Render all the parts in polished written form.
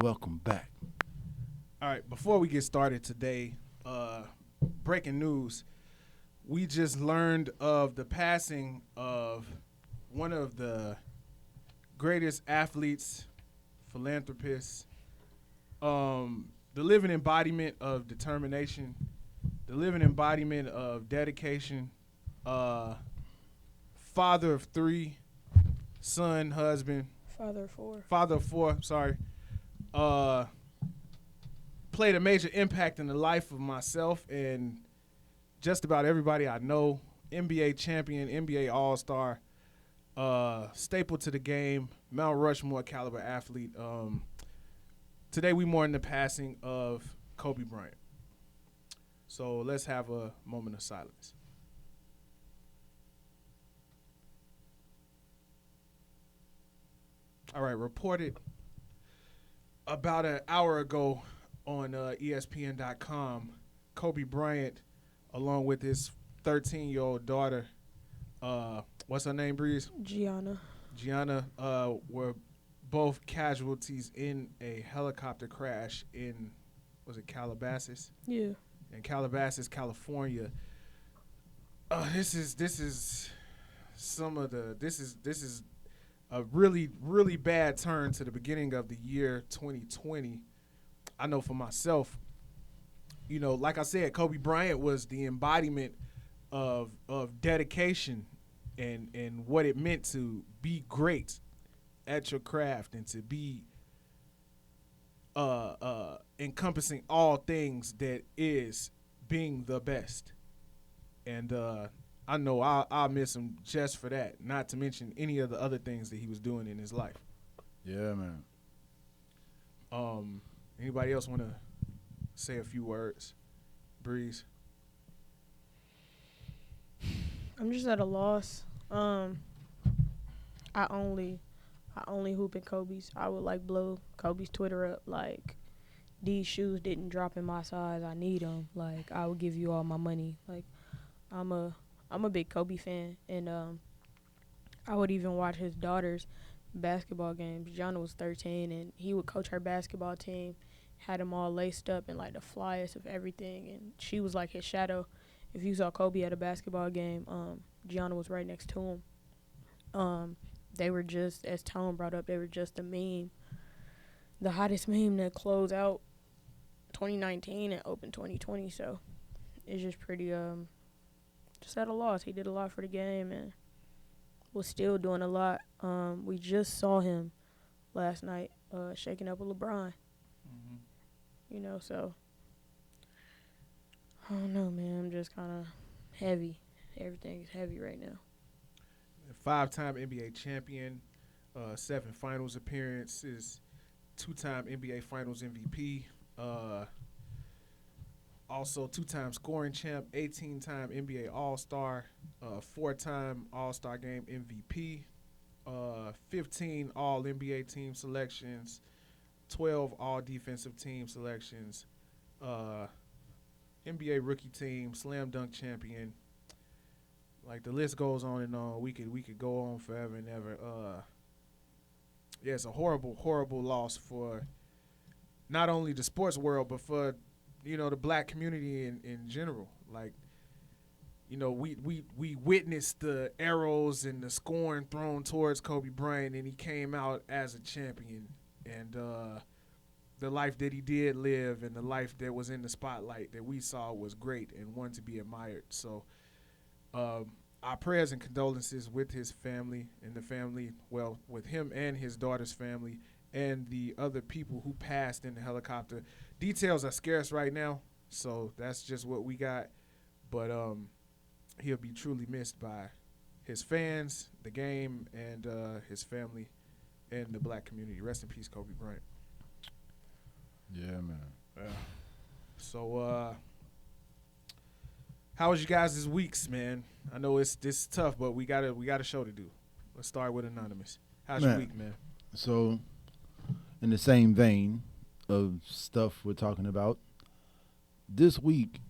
welcome back. All right, before we get started today, breaking news. We just learned of the passing of one of the greatest athletes, philanthropists, the living embodiment of determination, the living embodiment of dedication, father of three, son, husband, father of four, sorry, played a major impact in the life of myself and just about everybody I know. NBA champion, NBA All-Star, staple to the game, Mount Rushmore caliber athlete. Today we mourn the passing of Kobe Bryant. So let's have a moment of silence. All right, reported about an hour ago on ESPN.com, Kobe Bryant, along with his 13-year-old daughter, what's her name, Breeze? Gianna. Gianna were both casualties in a helicopter crash in, was it Calabasas? Yeah. In Calabasas, California. This is a really bad turn to the beginning of the year 2020. I know for myself, like I said, Kobe Bryant was the embodiment of dedication and what it meant to be great at your craft and to be encompassing all things that is being the best. And I know I'll miss him just for that, not to mention any of the other things that he was doing in his life. Yeah, man. Anybody else want to say a few words? Breeze? I'm just at a loss. I only hoop in Kobe's. I would blow Kobe's Twitter up these shoes didn't drop in my size. I need them. I will give you all my money. I'm a big Kobe fan, and I would even watch his daughter's basketball games. Gianna was 13, and he would coach her basketball team, had them all laced up in the flyest of everything, and she was his shadow. If you saw Kobe at a basketball game, Gianna was right next to him. They were just, as Tone brought up, they were just a meme. The hottest meme to close out 2019 and open 2020. So it's just pretty, just at a loss. He did a lot for the game and was still doing a lot. We just saw him last night shaking up with LeBron. Mm-hmm. So I don't know, man. I'm just kind of heavy. Everything is heavy right now. 5-time NBA champion, 7 finals appearances, 2-time NBA Finals MVP, also 2-time scoring champ, 18-time NBA All-Star, 4-time All-Star Game MVP, 15 All-NBA team selections, 12 All-Defensive team selections, NBA rookie team, slam dunk champion. The list goes on and on. We could go on forever and ever. It's a horrible loss for not only the sports world, but for the black community in general. We witnessed the arrows and the scorn thrown towards Kobe Bryant, and he came out as a champion. And the life that he did live and the life that was in the spotlight that we saw was great and one to be admired. So our prayers and condolences with his family and the family, well, with him and his daughter's family and the other people who passed in the helicopter. Details are scarce right now, so that's just what we got. But he'll be truly missed by his fans, the game, and his family and the black community. Rest in peace, Kobe Bryant. Yeah, man. So, how was you guys' weeks, man? I know this is tough, but we got a show to do. Let's start with Anonymous. How's your week, man? So, in the same vein of stuff we're talking about, this week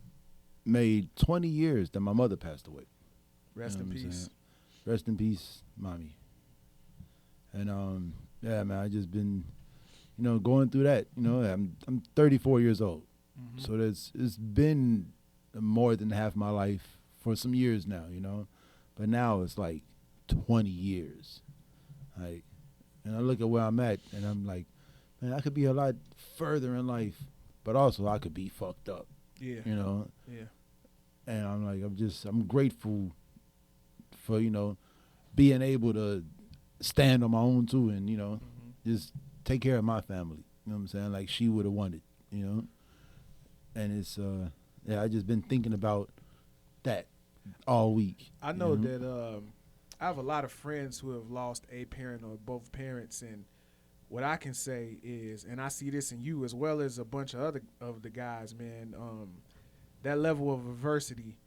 made 20 years that my mother passed away. Rest in peace. Rest in peace, mommy. And yeah, man, I just been going through that. I'm 34 years old, so it's been more than half my life for some years now. But now it's like 20 years. Like, and I look at where I'm at, and I'm like, man, I could be a lot further in life, but also I could be fucked up. Yeah. Yeah. And I'm like, I'm grateful for, being able to stand on my own too, and, just take care of my family. You know what I'm saying? Like she would have wanted, And it's, I just been thinking about that all week. I know that I have a lot of friends who have lost a parent or both parents, and what I can say is, and I see this in you as well as a bunch of other of the guys, man, that level of adversity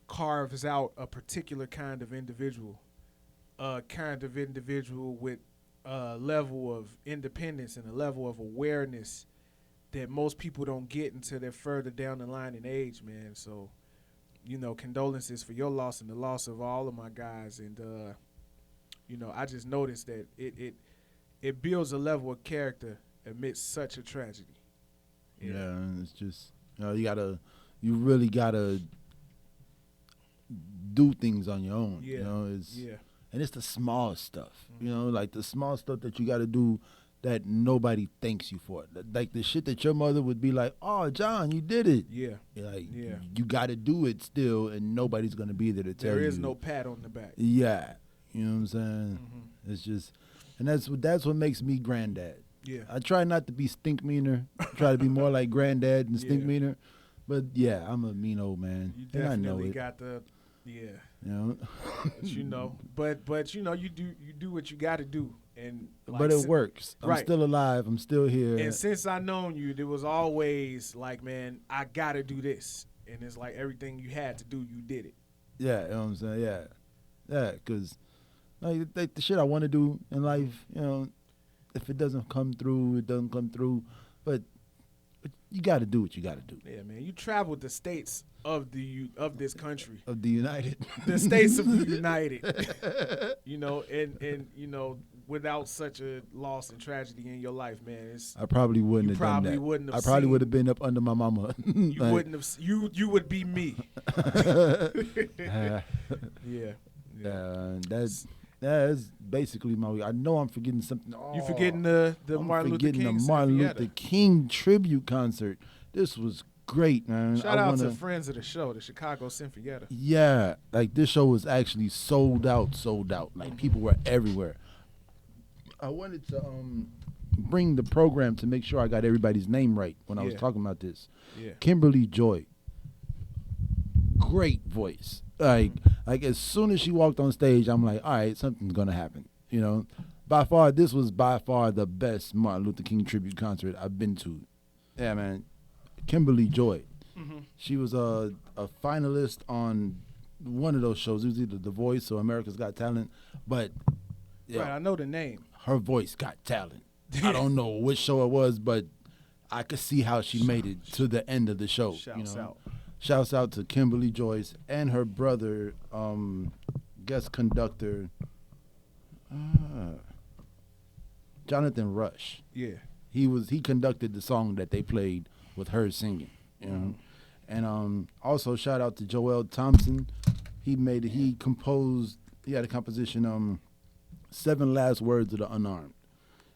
carves out a particular kind of individual, with a level of independence and a level of awareness that most people don't get until they're further down the line in age, man. So, condolences for your loss and the loss of all of my guys. And, I just noticed that it builds a level of character amidst such a tragedy. Yeah, and it's just, you really gotta do things on your own. Yeah. And it's the small stuff, like the small stuff that you gotta do that nobody thanks you for. Like the shit that your mother would be like, "Oh, John, you did it." Yeah. You got to do it still, and nobody's gonna be there to tell you. There is no pat on the back. Yeah, you know what I'm saying. It's just, and that's what makes me granddad. Yeah. I try not to be stink meaner. I try to be more like granddad and stink meaner. But yeah, I'm a mean old man. You and I know definitely it. got the, yeah. But, but you do what you got to do, and but it works. I'm still alive. I'm still here. And since I known you, there was always like, man, I gotta do this, and it's like everything you had to do, you did it. Yeah, you know what I'm saying. Yeah, because like the shit I want to do in life, if it doesn't come through, it doesn't come through. But you got to do what you got to do. Yeah, man. You traveled the states of this country, of the United, the states of the United. And without such a loss and tragedy in your life, man, I probably wouldn't have done that. I probably would have been up under my mama. You wouldn't have. You would be me. Yeah. That's basically my week. I know I'm forgetting something. You forgetting the Martin Luther King tribute concert. This was great, man. Shout out to friends of the show, the Chicago Sinfonietta. Yeah, like this show was actually sold out. Like people were everywhere. I wanted to bring the program to make sure I got everybody's name right when I was talking about this. Yeah. Kimberly Joy. Great voice. Like as soon as she walked on stage, I'm like, all right, something's gonna happen. This was by far the best Martin Luther King tribute concert I've been to. Yeah, man. Kimberly Joy. She was a finalist on one of those shows. It was either The Voice or America's Got Talent. But right, I know the name. Her voice got talent. I don't know which show it was, but I could see how she made it to the end of the show. Shouts out to Kimberly Joyce and her brother, guest conductor, Jonathan Rush. Yeah. He conducted the song that they played with her singing. And also shout out to Joel Thompson. He had a composition, 7 Last Words of the Unarmed.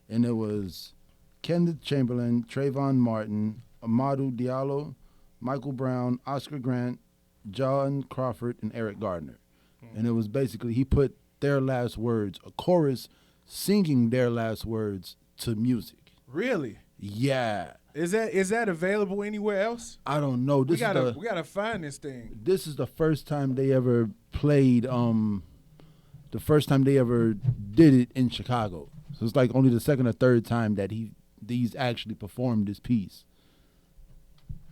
And it was Kenneth Chamberlain, Trayvon Martin, Amadou Diallo, Michael Brown, Oscar Grant, John Crawford, and Eric Gardner. And it was basically, he put their last words, a chorus singing their last words to music. Really? Yeah. Is that available anywhere else? I don't know. We gotta find this thing. This is the first time they ever played, the first time they ever did it in Chicago. So it's like only the second or third time that these actually performed this piece.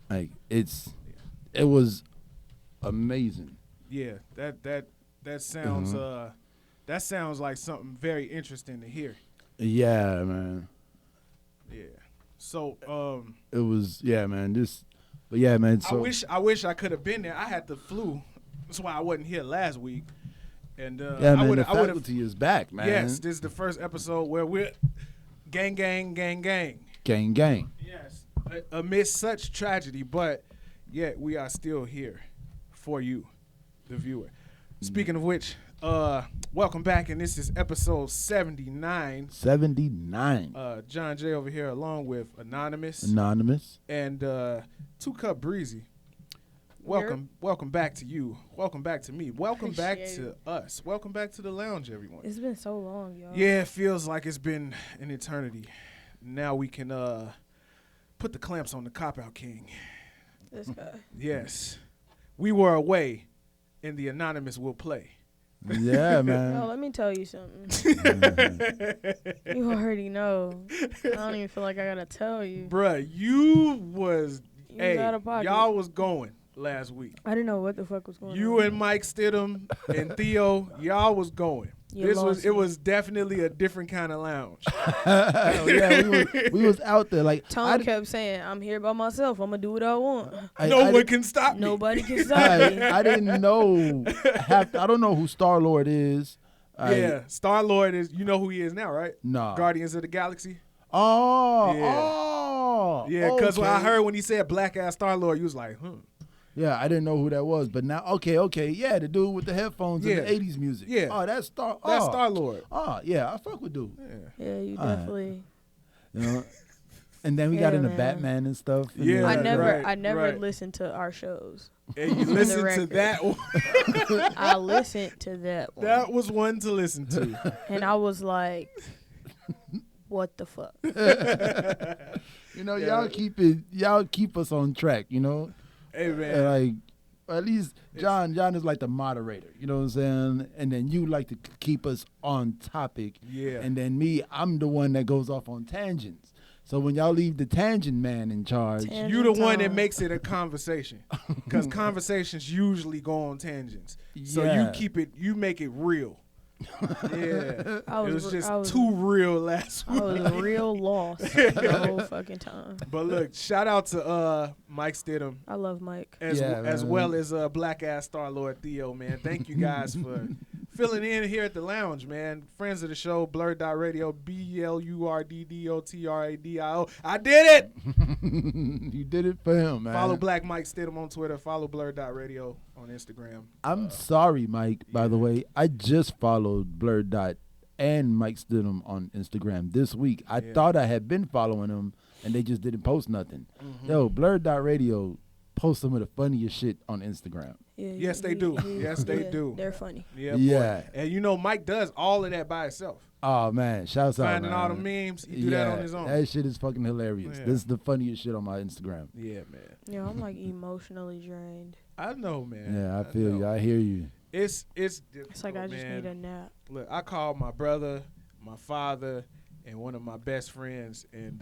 Like it was amazing. Yeah, that sounds that sounds like something very interesting to hear. Yeah, man. Yeah. So it was man. But yeah, man. So I wish I could have been there. I had the flu. That's why I wasn't here last week. And man, the faculty is back, man. Yes, this is the first episode where we're gang. Gang, gang. Yes. Amidst such tragedy, but yet we are still here for you, the viewer. Speaking of which, welcome back, and this is episode 79. 79. John J over here, along with Anonymous and 2 Cup Breezy. Welcome back to you. Welcome back to me. Welcome back to us. Welcome back to the lounge, everyone. It's been so long, y'all. Yeah, it feels like it's been an eternity. Now we can put the clamps on the Cop-Out King. This guy. Yes. We were away, and the Anonymous will play. Yeah, man. No, let me tell you something. You already know. I don't even feel like I gotta tell you. Bruh, you was out of pocket. y'all was going last week. I didn't know what the fuck was going on. You and Mike Stidham and Theo, y'all was going. It was definitely a different kind of lounge. Yeah, we was out there like Tom kept saying, "I'm here by myself. I'm gonna do what I want. No one can stop me. Nobody can stop me." I didn't know. I don't know who Star-Lord is. Yeah, Star-Lord is. You know who he is now, right? No. Guardians of the Galaxy. Oh, yeah. Because okay. I heard when he said black ass Star-Lord, you was like, Yeah, I didn't know who that was, but now, okay, yeah, the dude with the headphones and the 80s music. Yeah. Oh, that's That's Star-Lord. Oh, yeah, I fuck with dude. Yeah, you definitely. You know, and then we got into man. Batman and stuff. And Yeah, I never right. listened to our shows. And you listened to that one. I listened to that one. That was one to listen to. And I was like, what the fuck? You know, y'all keep us on track, you know? Hey, man. Like, at least John is like the moderator, you know what I'm saying? And then you like to keep us on topic. Yeah. And then me, I'm the one that goes off on tangents. So when y'all leave the tangent man in charge, you the one that makes it a conversation, because conversations usually go on tangents. So you make it real. Yeah, it was just too real last week. I was real lost the whole fucking time. But look, shout out to Mike Stidham. I love Mike. As well as black ass Star-Lord Theo, man. Thank you guys for filling in here at the lounge, man. Friends of the show, Blurred.radio, BLURDDOTRADIO. I did it! You did it for him, man. Follow Black Mike Stidham on Twitter. Follow Blurred.radio on Instagram. I'm sorry, Mike, by the way. I just followed Blurred Dot and Mike Stidham on Instagram this week. I thought I had been following them, and they just didn't post nothing. Mm-hmm. Yo, Blurred.radio posts some of the funniest shit on Instagram. Yeah, Yes, they do. Yes, they do. They're funny. Yeah, Yeah. boy. And you know, Mike does all of that by himself. Oh, man. Shouts out, Finding man. all the memes, he do that on his own. That shit is fucking hilarious. Yeah. This is the funniest shit on my Instagram. Yeah, man. Yeah, I'm like emotionally drained. I know, man. Yeah, I feel you. I hear you. It's difficult, It's like I just man. need a nap. Look, I called my brother, my father, and one of my best friends, and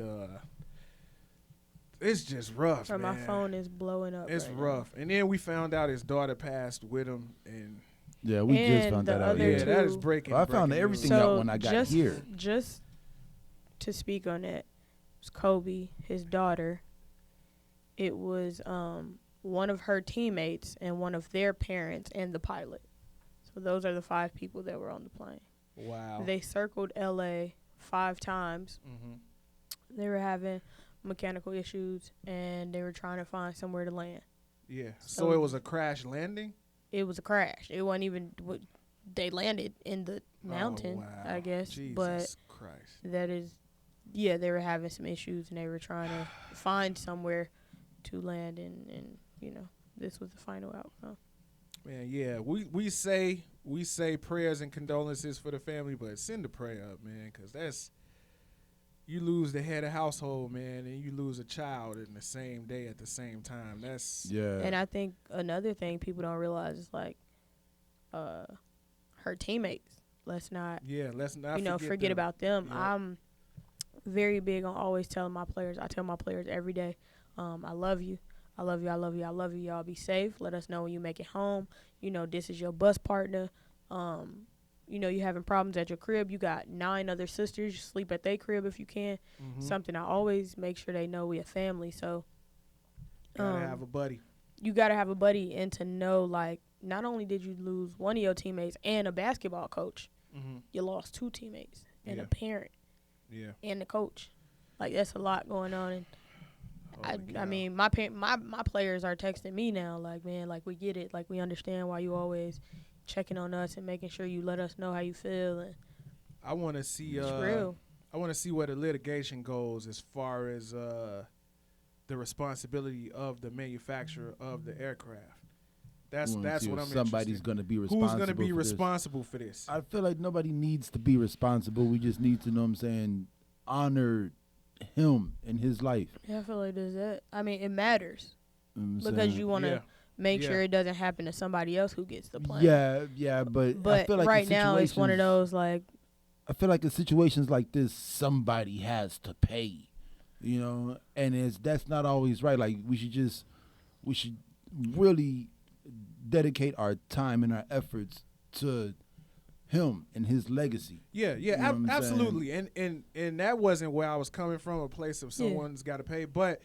it's just rough, Or man. my phone is blowing up. It's right rough. And then we found out his daughter passed with him, and Yeah, we just And found the that out. other yeah, two- that is breaking. Well, I found breaking everything news. out when I got here. Just to speak on that, it was Kobe, his daughter. It was one of her teammates and one of their parents and the pilot. So those are the 5 people that were on the plane. Wow. They circled LA 5 times. Mm-hmm. They were having mechanical issues and they were trying to find somewhere to land. Yeah. So it was a crash landing? It was a crash. It wasn't even. They landed in the mountain, wow. I guess. Jesus but Christ. that is, yeah, they were having some issues and they were trying to find somewhere to land, and you know, this was the final outcome. Man, yeah, we say prayers and condolences for the family, but send a prayer up, man, because that's, you lose the head of household, man, and you lose a child in the same day at the same time. That's And I think another thing people don't realize is like, her teammates. Let's not forget them. about them. Yep. I'm very big on always telling my players. I tell my players every day, I love you. I love you. I love you. I love you. Y'all be safe. Let us know when you make it home. You know, this is your bus partner. You know, you having problems at your crib. You got 9 other sisters. You sleep at their crib if you can. Mm-hmm. Something I always make sure they know we a family. So Gotta have a buddy. You got to have a buddy, and to know, like, not only did you lose one of your teammates and a basketball coach, Mm-hmm. you lost 2 teammates and Yeah. a parent Yeah. and the coach. Like that's a lot going on, and Holy I cow. mean, my players are texting me now, like, man, like we get it, like we understand why you always checking on us and making sure you let us know how you feel, and I want to see. it's real. I want to see where the litigation goes as far as the responsibility of the manufacturer of the aircraft. That's wanna see what if I'm somebody's interested. going to be responsible. Who's going to be for this. responsible for this? I feel like nobody needs to be responsible. We just need to, know what I'm saying, honor him in his life. Yeah, I feel like there's that. I mean, it matters You know what I'm because saying? you want to Yeah. make Yeah. sure it doesn't happen to somebody else who gets the plane. Yeah, but I But feel like right in now, it's one of situations- those like, I feel like in situations like this, somebody has to pay, you know, and that's not always right. Like we should really dedicate our time and our efforts to him and his legacy. Yeah, You know what I'm absolutely. And that wasn't where I was coming from, a place of Yeah. someone's got to pay, but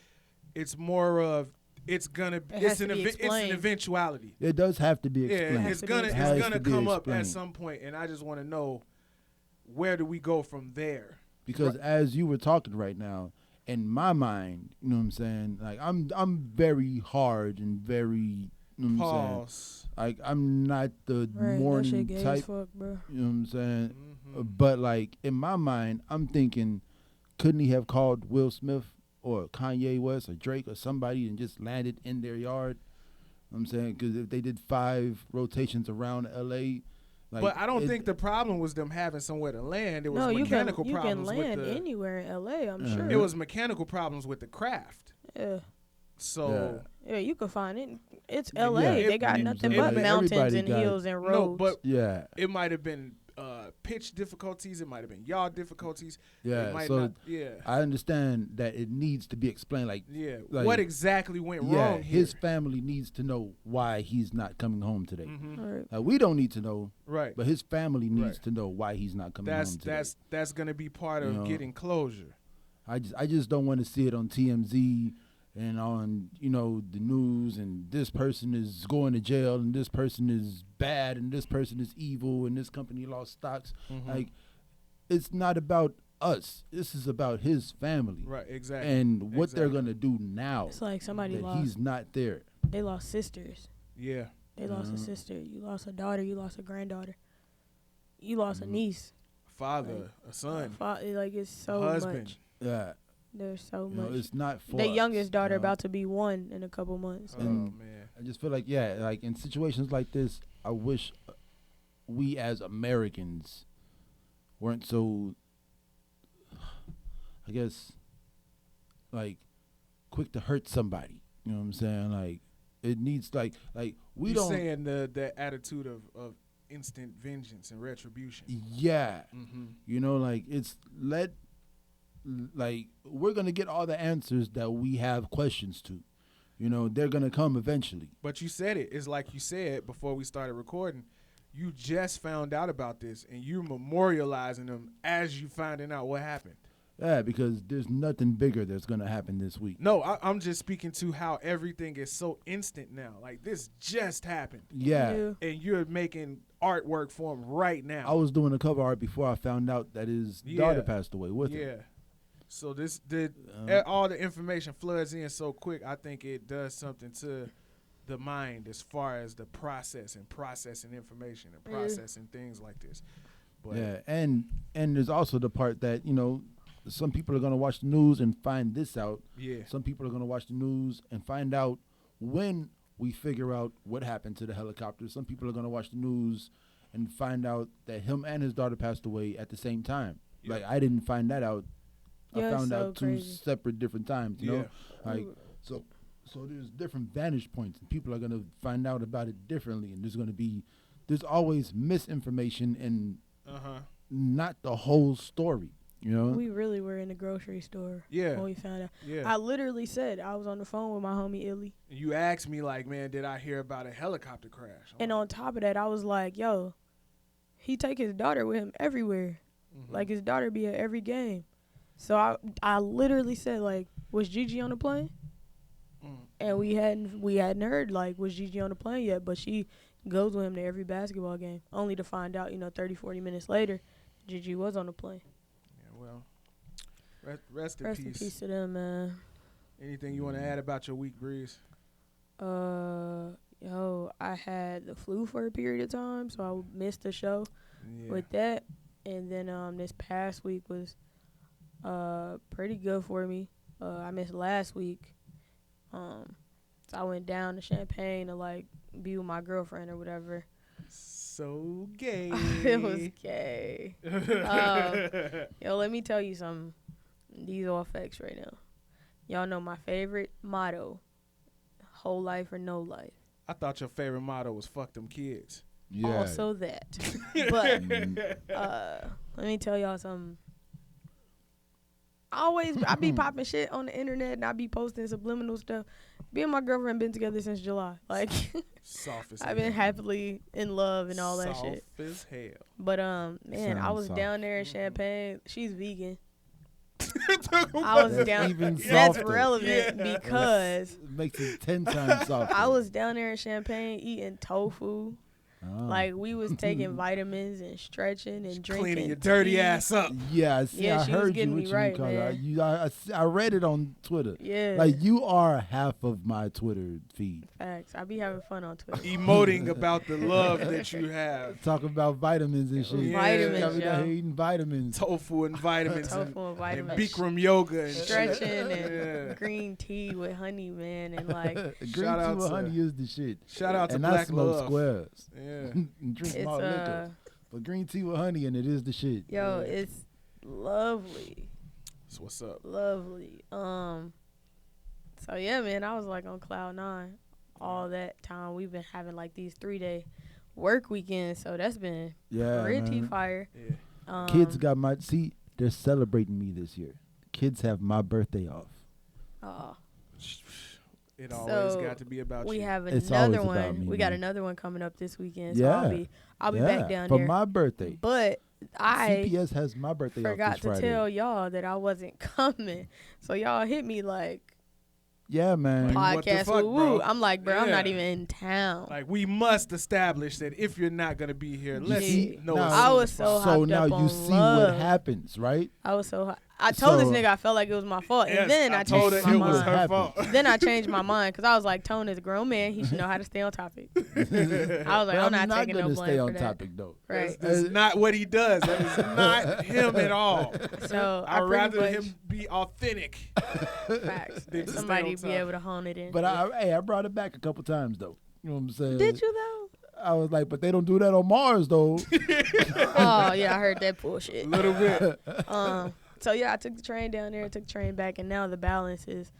it's more of it's has to be it's an explained. eventuality. It does have to be Yeah, explained. it's to be gonna it's explained. gonna Has to be come up explained. at some point, and I just want to know where do we go from there? Because as you were talking right now, in my mind, you know what I'm saying? Like I'm very hard and very, you know what I'm saying? Pause. Like I'm not the right, that morning shit gay as type, fuck, bro. you know what I'm saying? Mhm. But like in my mind, I'm thinking, couldn't he have called Will Smith or Kanye West or Drake or somebody and just landed in their yard? You know what I'm saying, because if they did 5 rotations around LA, like, But I don't think the problem was them having somewhere to land. It was No, you mechanical can problems land with the. anywhere in LA. I'm Uh-huh. sure. It was mechanical problems with the craft. Yeah. So Yeah, you can find it. It's Yeah, LA. it- they got it- nothing it- but everybody mountains and got- hills and roads. no, but yeah, it might have been pitch difficulties. It might have been yaw difficulties. It yeah. might So not, yeah, I understand that it needs to be explained. Like, yeah. like- What exactly went yeah, wrong here? his family needs to know why he's not coming home today. Mhm. All right. We don't need to know, Right. but his family needs Right. to know why he's not coming That's home today. that's gonna be part of You know. getting closure. I just don't want to see it on TMZ and on, you know, the news, and this person is going to jail and this person is bad and this person is evil and this company lost stocks. Mhm. Like, it's not about us. This is about his family. Right. Exactly. And what they're Exactly. going to do now It's like somebody that lost. he's not there. They lost sisters. Yeah. They lost a Mhm. sister. You lost a daughter. You lost a granddaughter. You lost Mhm. a niece. Father, a son, Like it's so a husband. much. Yeah. There's so You know, much. it's not for The us, youngest daughter you know. about to be 1 in a couple months. Oh And- man. I just feel like, yeah, like in situations like this, I wish we as Americans weren't so, I guess, like, quick to hurt somebody. You know what I'm saying? Like, it needs, like we You don't. saying the attitude of instant vengeance and retribution. Yeah. Mm-hmm. You know, like, like, we're going to get all the answers that we have questions to. You know, they're going to come eventually. But you said it. It's like you said before we started recording. You just found out about this, and you're memorializing them as you finding out what happened. Yeah, because there's nothing bigger that's going to happen this week. No, I'm just speaking to how everything is so instant now. Like, this just happened, Yeah. and you're making artwork for him right now. I was doing a cover art before I found out that his daughter Yeah. passed away with him. Yeah. So this Uh, all the information floods in so quick. I think it does something to the mind as far as the processing information and Yeah. processing things like this. But Yeah, and there's also the part that, you know, some people are going to watch the news and find this out. yeah, Some people are going to watch the news and find out when we figure out what happened to the helicopter. Some people are going to watch the news and find out that him and his daughter passed away at the same time. Yeah. Like, I didn't find that out. Yeah, I it's found so out 2 crazy. separate different times, you Yeah. know? Like, so there's different vantage points, and people are going to find out about it differently, and there's always misinformation and not the whole story, you know? We really were in the grocery store Yeah. when we found out. yeah. I literally said I was on the phone with my homie Illy. You asked me like, man, did I hear about a helicopter crash? And on top of that, I was like, yo, he take his daughter with him everywhere. Mhm. Like, his daughter be at every game. So I literally said, like, was Gigi on the plane? Mm. And we hadn't heard, like, was Gigi on the plane yet. But she goes with him to every basketball game, only to find out, 30, 40 minutes later, Gigi was on the plane. Yeah, well, Rest in Rest in peace. peace to them, man. Anything you want to add about your week, Breeze? Yo, I had the flu for a period of time, so I missed the show Yeah. with that. And then this past week was pretty good for me. I missed last week. So I went down to Champagne to like be with my girlfriend or whatever. So gay. It was gay. Yo, let me tell you something. These all facts right now. Y'all know my favorite motto: whole life or no life. I thought your favorite motto was "fuck them kids." Yeah. Also that. But let me tell y'all something. I be popping shit on the internet and I be posting subliminal stuff. Me and my girlfriend been together since July. Like, Soft as I've been hell. happily in love and all that shit. Soft as hell. But man, I Sounds was soft. down there in Champagne. She's vegan. I was That's down. even That's softer. relevant because It makes it 10 times softer. I was down there in Champagne eating tofu. Oh. Like, we was taking vitamins and stretching and drinking. Cleaning your dirty tea. ass up. Yeah, see, Yeah, I she was heard getting you. me What right, you call man. it. I read it on Twitter. Yeah. Like, you are half of my Twitter feed. Facts. I be having fun on Twitter. Emoting about the love that you have. Talking about vitamins and shit. Yeah. Vitamins, Got me down yo. here eating vitamins. Tofu and vitamins. Tofu and vitamins. Bikram yoga and shit. Stretching and Yeah. green tea with honey, man, and like Green Shout tea out with to- honey is the shit. Shout out to And I Black smoke Love. squares. Yeah. And drink it's malt liquor. But green tea with honey and it is the shit. yo, Yeah. it's lovely, That's what's up. lovely. So yeah, man, I was like on cloud 9 all that time. We've been having like these 3-day work weekends, so that's been Yeah, pretty man. fire. Yeah. Kids got my see. They're celebrating me this year. Kids have my birthday off. It always So, got to be about we you. have It's another always about one. me, We got man. another one coming up this weekend, Yeah. so I'll be back down for there. my birthday. But I CPS has my birthday off forgot this to Friday. tell y'all that I wasn't coming, so y'all hit me like Yeah, man. Like, what the podcast fuck, woo bro? woo. I'm like, bro, I'm not Yeah. even in town. Like, we must establish that if you're not going to be here, let's see, know now- as I soon was as so possible. So hopped now up you on see love. what happens, right? I was so hot. I told this So- nigga I felt like it was my fault, Yes, and then I told changed her my it was mind. her Happened. fault. Then I changed my mind because I was like, Tone is a grown man. He should know how to stay on topic. I was like, But I'm not taking gonna no stay blame on for that. topic though. Right. That's not what he does. That is not him at all. So I I'd rather pretty much him be authentic. facts. Than to stay Somebody on be able to hone it in. But I brought it back a couple times though. You know what I'm saying? Did you though? I was like, but they don't do that on Mars though. Oh yeah, I heard that bullshit. A little bit. So yeah, I took the train down there, took the train back, and now the balance is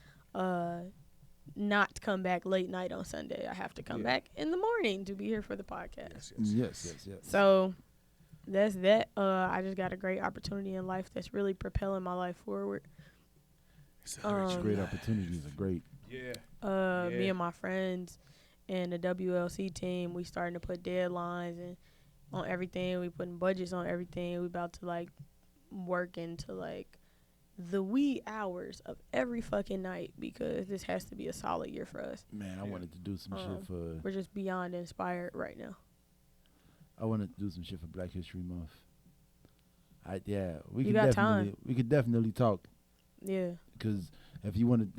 not to come back late night on Sunday. I have to come back in the morning to be here for the podcast. Yes. yes. So that's that. I just got a great opportunity in life that's really propelling my life forward. Great opportunities are great. Yeah. Me and my friends and the WLC team, we starting to put deadlines and on everything. We putting budgets on everything. We about to like work into like the wee hours of every fucking night because this has to be a solid year for us. Man, I wanted to do some shit for. We're just beyond inspired right now. I wanted to do some shit for Black History Month. We You could got definitely time. we could definitely talk Yeah. because if you want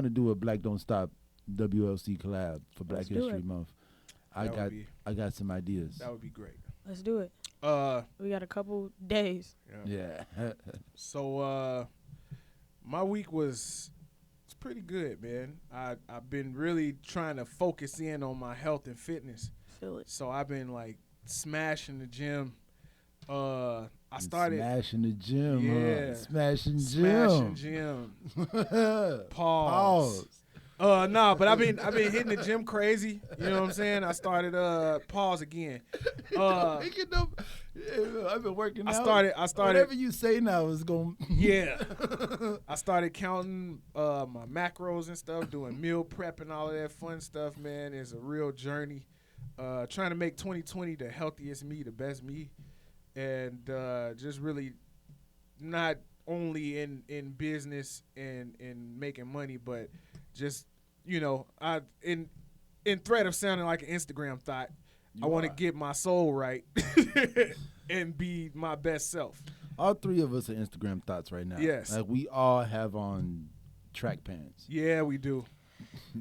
to do a Black Don't Stop WLC collab for Black Let's do History it. Month, I That would got be- I got some ideas. That would be great. Let's do it. We got a couple days. Yeah. So my week it's pretty good, man. I've been really trying to focus in on my health and fitness. Feel it. So I've been like smashing the gym. I started smashing the gym. Yeah. Huh? Smashing smashing gym. gym. Pause. No, but I've been hitting the gym crazy. You know what I'm saying? I started pause again. Making up. Yeah, I've been working I out. started Whatever you say now is going. Yeah. I started counting my macros and stuff, doing meal prep and all of that fun stuff, man. It's a real journey. Trying to make 2020 the healthiest me, the best me. And just really not only in business and making money, but just, you know, in threat of sounding like an Instagram thought, I want to get my soul right and be my best self. All three of us are Instagram thoughts right now. Yes. Like we all have on track pants. Yeah, we do.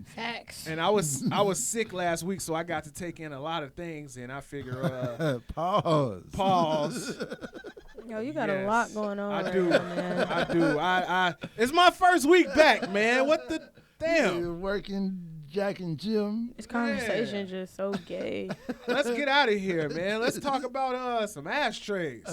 Facts. And I was sick last week, so I got to take in a lot of things, and I figure pause. Yo, you got a Yes. lot going on. I right do. now, man. I do. I it's my first week back, man. What the damn? You're working Jack and Jim. This conversation just so gay. Let's get out of here, man. Let's talk about some ashtrays.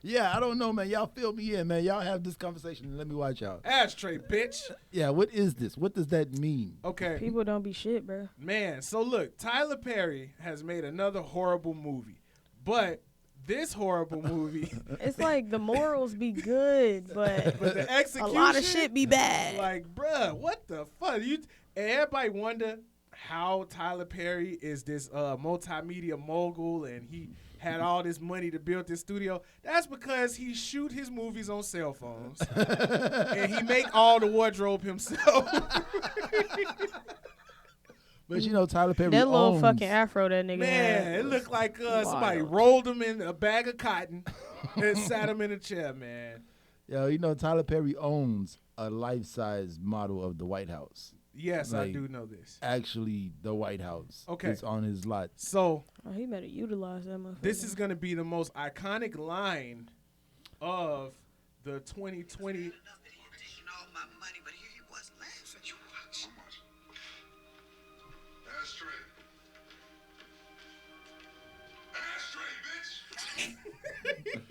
Yeah, I don't know, man. Y'all fill me in, man. Y'all have this conversation and let me watch y'all. Ashtray, bitch. Yeah, what is this? What does that mean? Okay. People don't be shit, bro. Man, so look, Tyler Perry has made another horrible movie. But this horrible movie, It's like the morals be good, but but the a execution, lot of shit be bad. like, bruh, what the fuck? And everybody wonder how Tyler Perry is this multimedia mogul and he had all this money to build this studio. That's because he shoot his movies on cell phones and he make all the wardrobe himself. But you know, Tyler Perry That little owns, fucking afro that nigga Man, had. it looked like somebody wild. rolled him in a bag of cotton and sat him in a chair, man. Yo, you know, Tyler Perry owns a life-size model of the White House. Yes, I Like, do know this. Actually, the White House. Okay. It's on his lot. So Oh, he better utilize that motherfucker. this is going to be the most iconic line of the 2020. Enough that he petitioned all my money, but here he was laughing. You watch. Ashtray. Ashtray, bitch.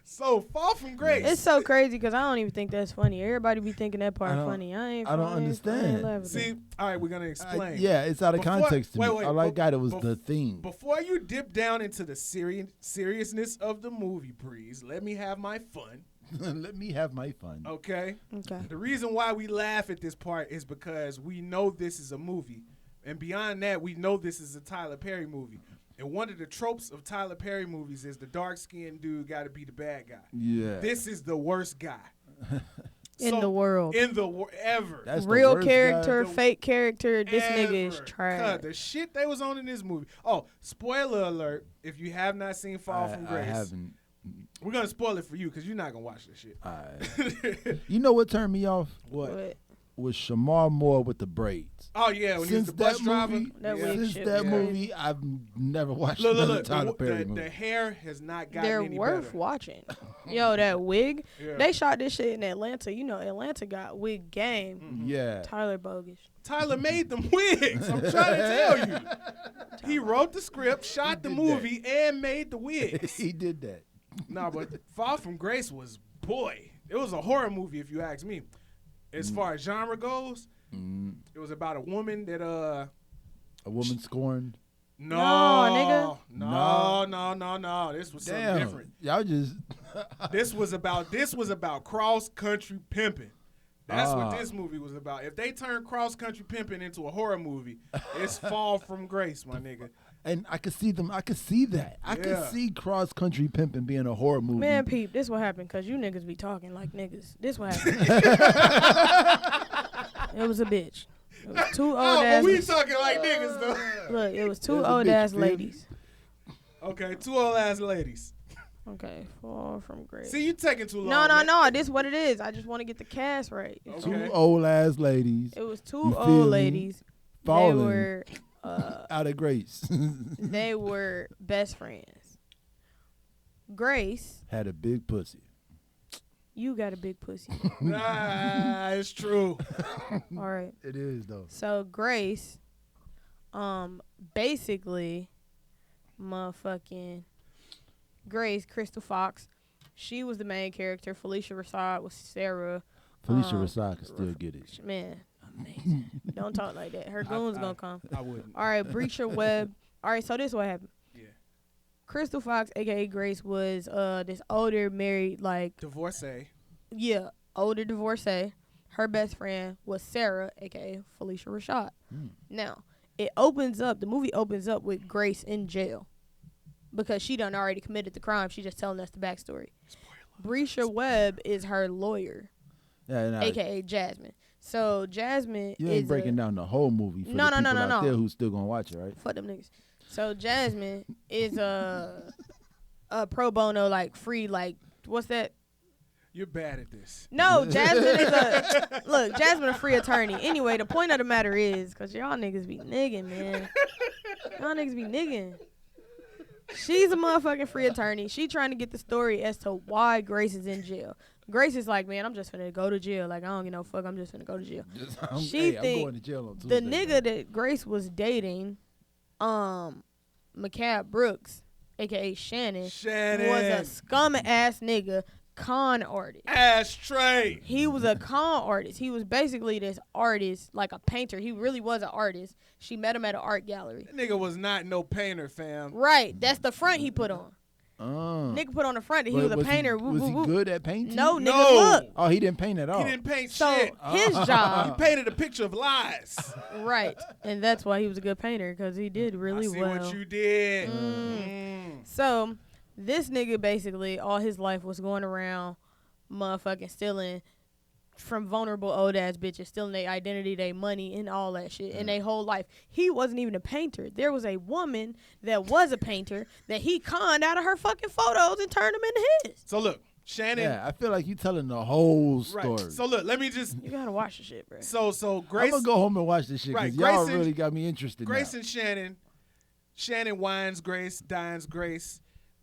So Fall from Grace. It's so crazy because I don't even think that's funny. Everybody be thinking that part I don't- funny. I I don't understand. laughing. See, all right, we're going to explain. Yeah, it's out of Before- context to wait, me. wait, I like that it was bef- the theme. Before you dip down into the seriousness of the movie, Breeze, let me have my fun, Let me have my fun. okay? Okay. The reason why we laugh at this part is because we know this is a movie. And beyond that, we know this is a Tyler Perry movie. And one of the tropes of Tyler Perry movies is the dark-skinned dude got to be the bad guy. Yeah. This is the worst guy. In the world. In the ever. That's the Real worst character, guy. fake character. This nigga is Ever. trash. Cuz the shit they was on in this movie. Oh, spoiler alert. If you have not seen Fall guy. from Grace, I haven't. we're going to spoil it for you because you're not going to watch this shit. You know what turned me off? But Was Shamar Moore with the braids. Oh, yeah, when he was Since the bus that driver. movie, That yeah. wig since shit that was movie, I've never watched Look, another look, Tyler look. Perry The movie. hair has not gotten they're any worth better. watching. Yo, that wig. Yeah. They shot this shit in Atlanta. You know, Atlanta got wig game. Yeah. Tyler bogus. Tyler made them wigs. I'm trying to tell you. He wrote the script, shot the did movie, and made the wigs. He did that. No, but Fall from Grace was, boy, it was a horror movie if you ask me. As far as genre goes, it was about a woman that A woman scorned. no, nigga. no. This was something Damn. different. Y'all just. This was about cross country pimping. That's Ah. what this movie was about. If they turn cross country pimping into a horror movie, it's Fall from Grace, my nigga. And I could see them. I could see that. I Yeah. could see cross country pimping being a horror movie. Man, peep, this what happened because you niggas be talking like niggas. This what happened. It was a bitch. It was two old Oh, but ass. we talking like niggas though. Look, it was two There's a old bitch, ass feel me? ladies. Okay, two old ass ladies. Okay, Fall from Grace. See, you taking too long. No. man. This what it is. I just want to get the cast right. Okay. Two old ass ladies It was You two feel old me? ladies. They falling were out of grace. they were best friends. Grace, Had a big pussy. you got a big pussy. Nah, it's true. All right. It is though. So Grace, basically, motherfucking Grace, Crystal Fox, she was the main character. Felicia Rashad was Sarah. Felicia Rashad can still get it. Man, amazing. Don't talk like that. Her goons gonna come. I wouldn't. All right, Breacher Webb. All right, so this is what happened. Yeah. Crystal Fox, aka Grace, was this older married, like, Divorcee. yeah, older divorcee. Her best friend was Sarah, aka Felicia Rashad. Now, the movie opens up with Grace in jail because she done already committed the crime. She just telling us the backstory. Breacher Webb is her lawyer, Yeah, nah, aka Jasmine. So Jasmine you is ain't breaking down the whole movie for No, the no, no, people no, out no. there who's still gonna watch it, right? Fuck them niggas. So Jasmine is a pro bono, like free, like what's that? You're bad at this. No, Jasmine is Jasmine a free attorney. Anyway, the point of the matter is, because y'all niggas be nigging, man. Y'all niggas be nigging. She's a motherfucking free attorney. She trying to get the story as to why Grace is in jail. Grace is like, man, I'm just finna go to jail. Like, I don't give no fuck. I'm just finna go to jail. I'm She think going to jail on the Tuesday, nigga man. that Grace was dating, McCab Brooks, a.k.a. Shannon, was a scum ass nigga. Con artist. Ashtray. He was a con artist. He was basically this artist, like a painter. He really was an artist. She met him at an art gallery. That nigga was not no painter, fam. Right. That's the front he put on. Nigga put on the front that he was a painter. Was he good at painting? No, nigga, look. Oh, he didn't paint at all. He didn't paint So shit. his job. He painted a picture of lies. Right. And that's why he was a good painter, because he did really I see well. what you did. So this nigga basically all his life was going around motherfucking stealing from vulnerable old ass bitches, stealing their identity, their money, and all that shit. And their whole life. He wasn't even a painter. There was a woman that was a painter that he conned out of her fucking photos and turned them into his. So look, Shannon. Yeah, I feel like you telling the whole Right. story. So look, let me just. You gotta watch the shit, bro. So I'm Grace. gonna go home and watch this shit because Right, y'all Grace and- really got me interested. Grace now. and Shannon. Shannon wines Grace, dines Grace.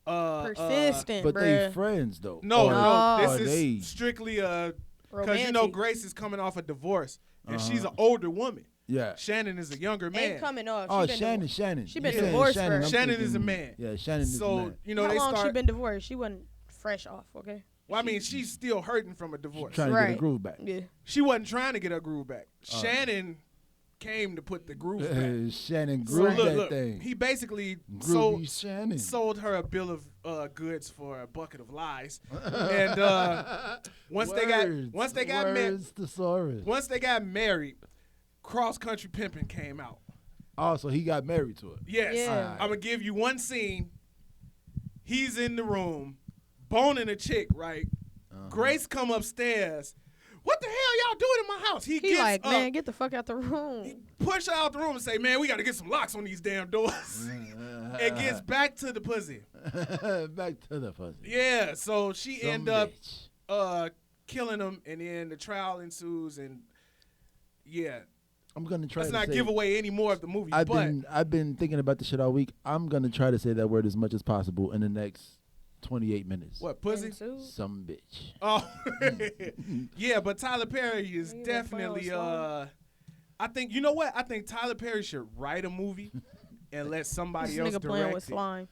Persistent, But bruh. they friends though. No, Or- no. or This they- is strictly because Romantic. you know Grace is coming off a divorce and she's an older woman. Yeah. Shannon is a younger man. Ain't coming off. Oh, She been Shannon. She been You saying divorced Shannon, for- I'm Shannon is a thinking- man. Yeah, Shannon is a So man. you know How they long start. she been divorced? She wasn't fresh off, okay? Well, I mean, she's still hurting from a divorce. Trying to get Right. a groove back. Yeah. She wasn't trying to get her groove back. Shannon came to put the groove back. Shannon So grooved that look, thing. he basically Groovy Shannon. sold her a bill of goods for a bucket of lies, and once they got married, thesaurus. once they got married, Cross Country Pimpin' came out. Oh, so he got married to her. Yes, Yeah. I'm gonna give you one scene. He's in the room, boning a chick, right? Grace come upstairs. What the hell y'all doing in my house? He He gets like, up, man, get the fuck out the room. push her out the room and say, man, we got to get some locks on these damn doors. And gets back to the pussy. Back to the fuzzy. Yeah, so she Some end up bitch. killing him, and then the trial ensues, and yeah. I'm gonna try Let's to not say, give away any more of the movie, I've but been thinking about this shit all week. I'm gonna try to say that word as much as possible in the next 28 minutes. what, pussy? Some bitch. Oh, yeah, but Tyler Perry is Nigga, that play on definitely, song. I think, you know what? I think Tyler Perry should write a movie and let somebody This else nigga playing direct with it. slime.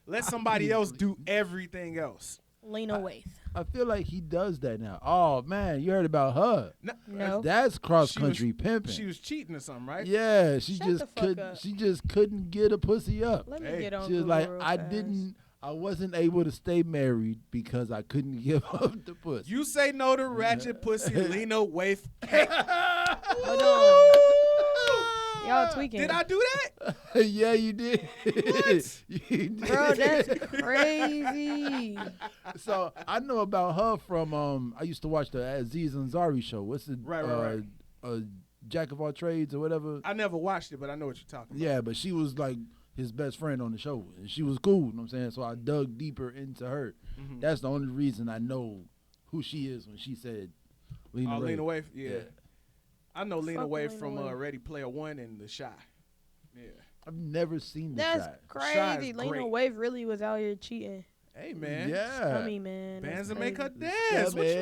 Let somebody else do everything else. Lena Waithe. I feel like he does that now. Oh man, you heard about her? No. That's cross She was- country pimping. She was cheating or something, right? Yeah, she Shut just the fuck couldn't. up. She just couldn't get a pussy up. Let me Hey. get on She was Google like, real I fast. didn't. I wasn't able to stay married because I couldn't give up the pussy. You say no to ratchet pussy, Lena Waithe. Hold on. Y'all tweaking. Did I do that? Yeah, you did. You did. Bro, that's crazy. So I know about her from I used to watch the Aziz Ansari show. What's it? Right. Jack of all trades or whatever. I never watched it, but I know what you're talking about. Yeah, but she was like his best friend on the show, and she was cool. You know what I'm saying? So I dug deeper into her. Mhm. That's the only reason I know who she is when she said Lena Oh, Waithe. Lena Waithe? Yeah. I know Lena Fuck Waithe Lena from Waithe. Ready Player One and The Shy. Yeah. I've never seen the That's shot. crazy. is Lena great. Waithe really was out here cheating. Hey, man. Yeah. Scummy, man. Bands that That's make her crazy. dance. What you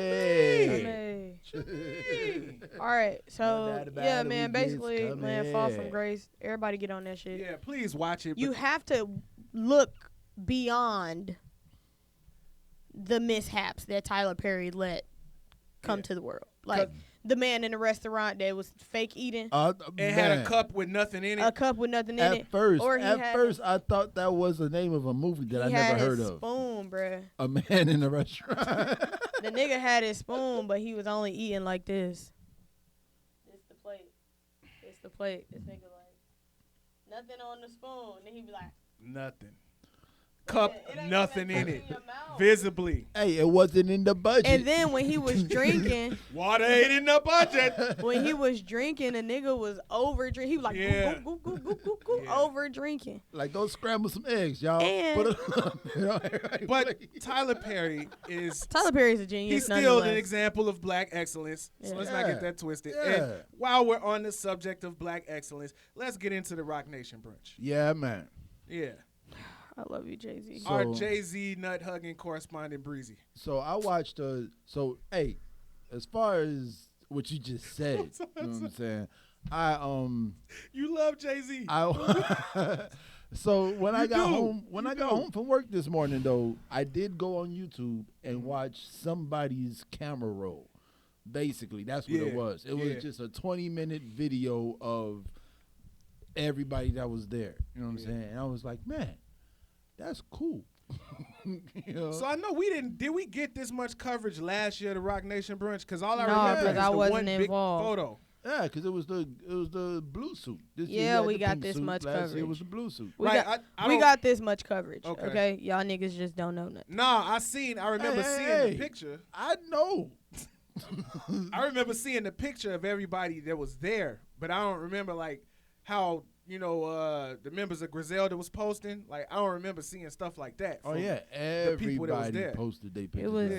mean? Scummy. All right, No so doubt about yeah, it, man. we get Basically, man, fall from scummy. grace. Everybody get on that shit. Yeah, please watch it. You but- have to look beyond the mishaps that Tyler Perry let come Yeah. to the world. Like the man in the restaurant that was fake eating and had a Man. cup with nothing in it. a cup with nothing in At it. first, Or he at had first, I thought that was the name of a movie that I he had never heard his of. spoon, bruh. A Man in a Restaurant. The nigga had his spoon, but he was only eating like this. This the plate. This the plate. This nigga like nothing on the spoon. Then he be like, Nothing. cup, nothing in it, visibly. Hey, it wasn't in the budget. And then when he was drinking, Water ain't in the budget. when he was drinking, a nigga was over drinking. He was like, Yeah. goop, goop, goop, goop, goop, goop, Yeah. over drinking. Like, go scramble some eggs, y'all. And- Put it on. You know, everybody But play. Tyler Perry is Tyler Perry's a genius. he's still an nonetheless. example of black excellence. So Yeah. let's not get that twisted. Yeah. And while we're on the subject of black excellence, let's get into the Roc Nation brunch. Yeah, man. Yeah. I love you, Jay-Z. So- Our Jay-Z nut hugging correspondent Breezy. So I watched hey, as far as what you just said, you know what I'm saying? You love Jay-Z. So when I got do. home, when You I got do. home from work this morning though, I did go on YouTube and watch somebody's camera roll. Basically, that's what it Yeah, was. It yeah. was just a 20-minute video of everybody that was there. You know what I'm Yeah. saying? And I was like, man, that's cool. You know? So I know did we get this much coverage last year, the Roc Nation brunch? Because all I No, remember because is I the wasn't one big involved. photo. Yeah, because it was the blue suit. This year Yeah, you had we the got pink this suit. much Last year coverage. it was the blue suit. We Right, got I we don't- got this much coverage. Okay. Okay. Y'all niggas just don't know nothing. Nah, I remember seeing Hey. the picture. I know. I remember seeing the picture of everybody that was there, but I don't remember like how the members of Griselda was posting. Like I don't remember seeing stuff like that. Oh from- yeah, people that was everybody there. posted their pictures. It was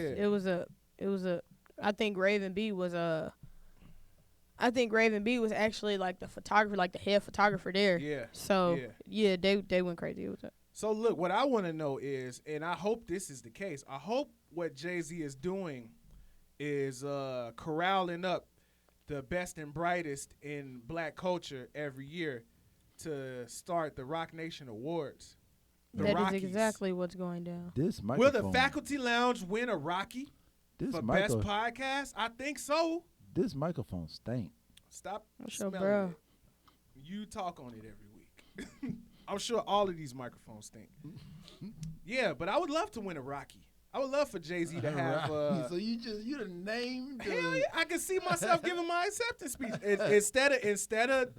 Yeah. it was a I think Raven B was actually like the photographer, like the head photographer there. Yeah. So Yeah. they went crazy. It was So look, what I want to know is, and I hope this is the case. I hope what Jay-Z is doing is corralling up the best and brightest in black culture every year to start the Roc Nation Awards. The that Rockies. is exactly what's going down. This Will microphone. the Faculty Lounge win a Rocky this for micro- best podcast? I think so. This microphone stank. Stop What's your smelling bro? it. You talk on it every week. I'm sure all of these microphones stink. Yeah, but I would love to win a Rocky. I would love for Jay-Z to have. so you done named. Hell yeah, I can see myself giving my acceptance speech. Instead of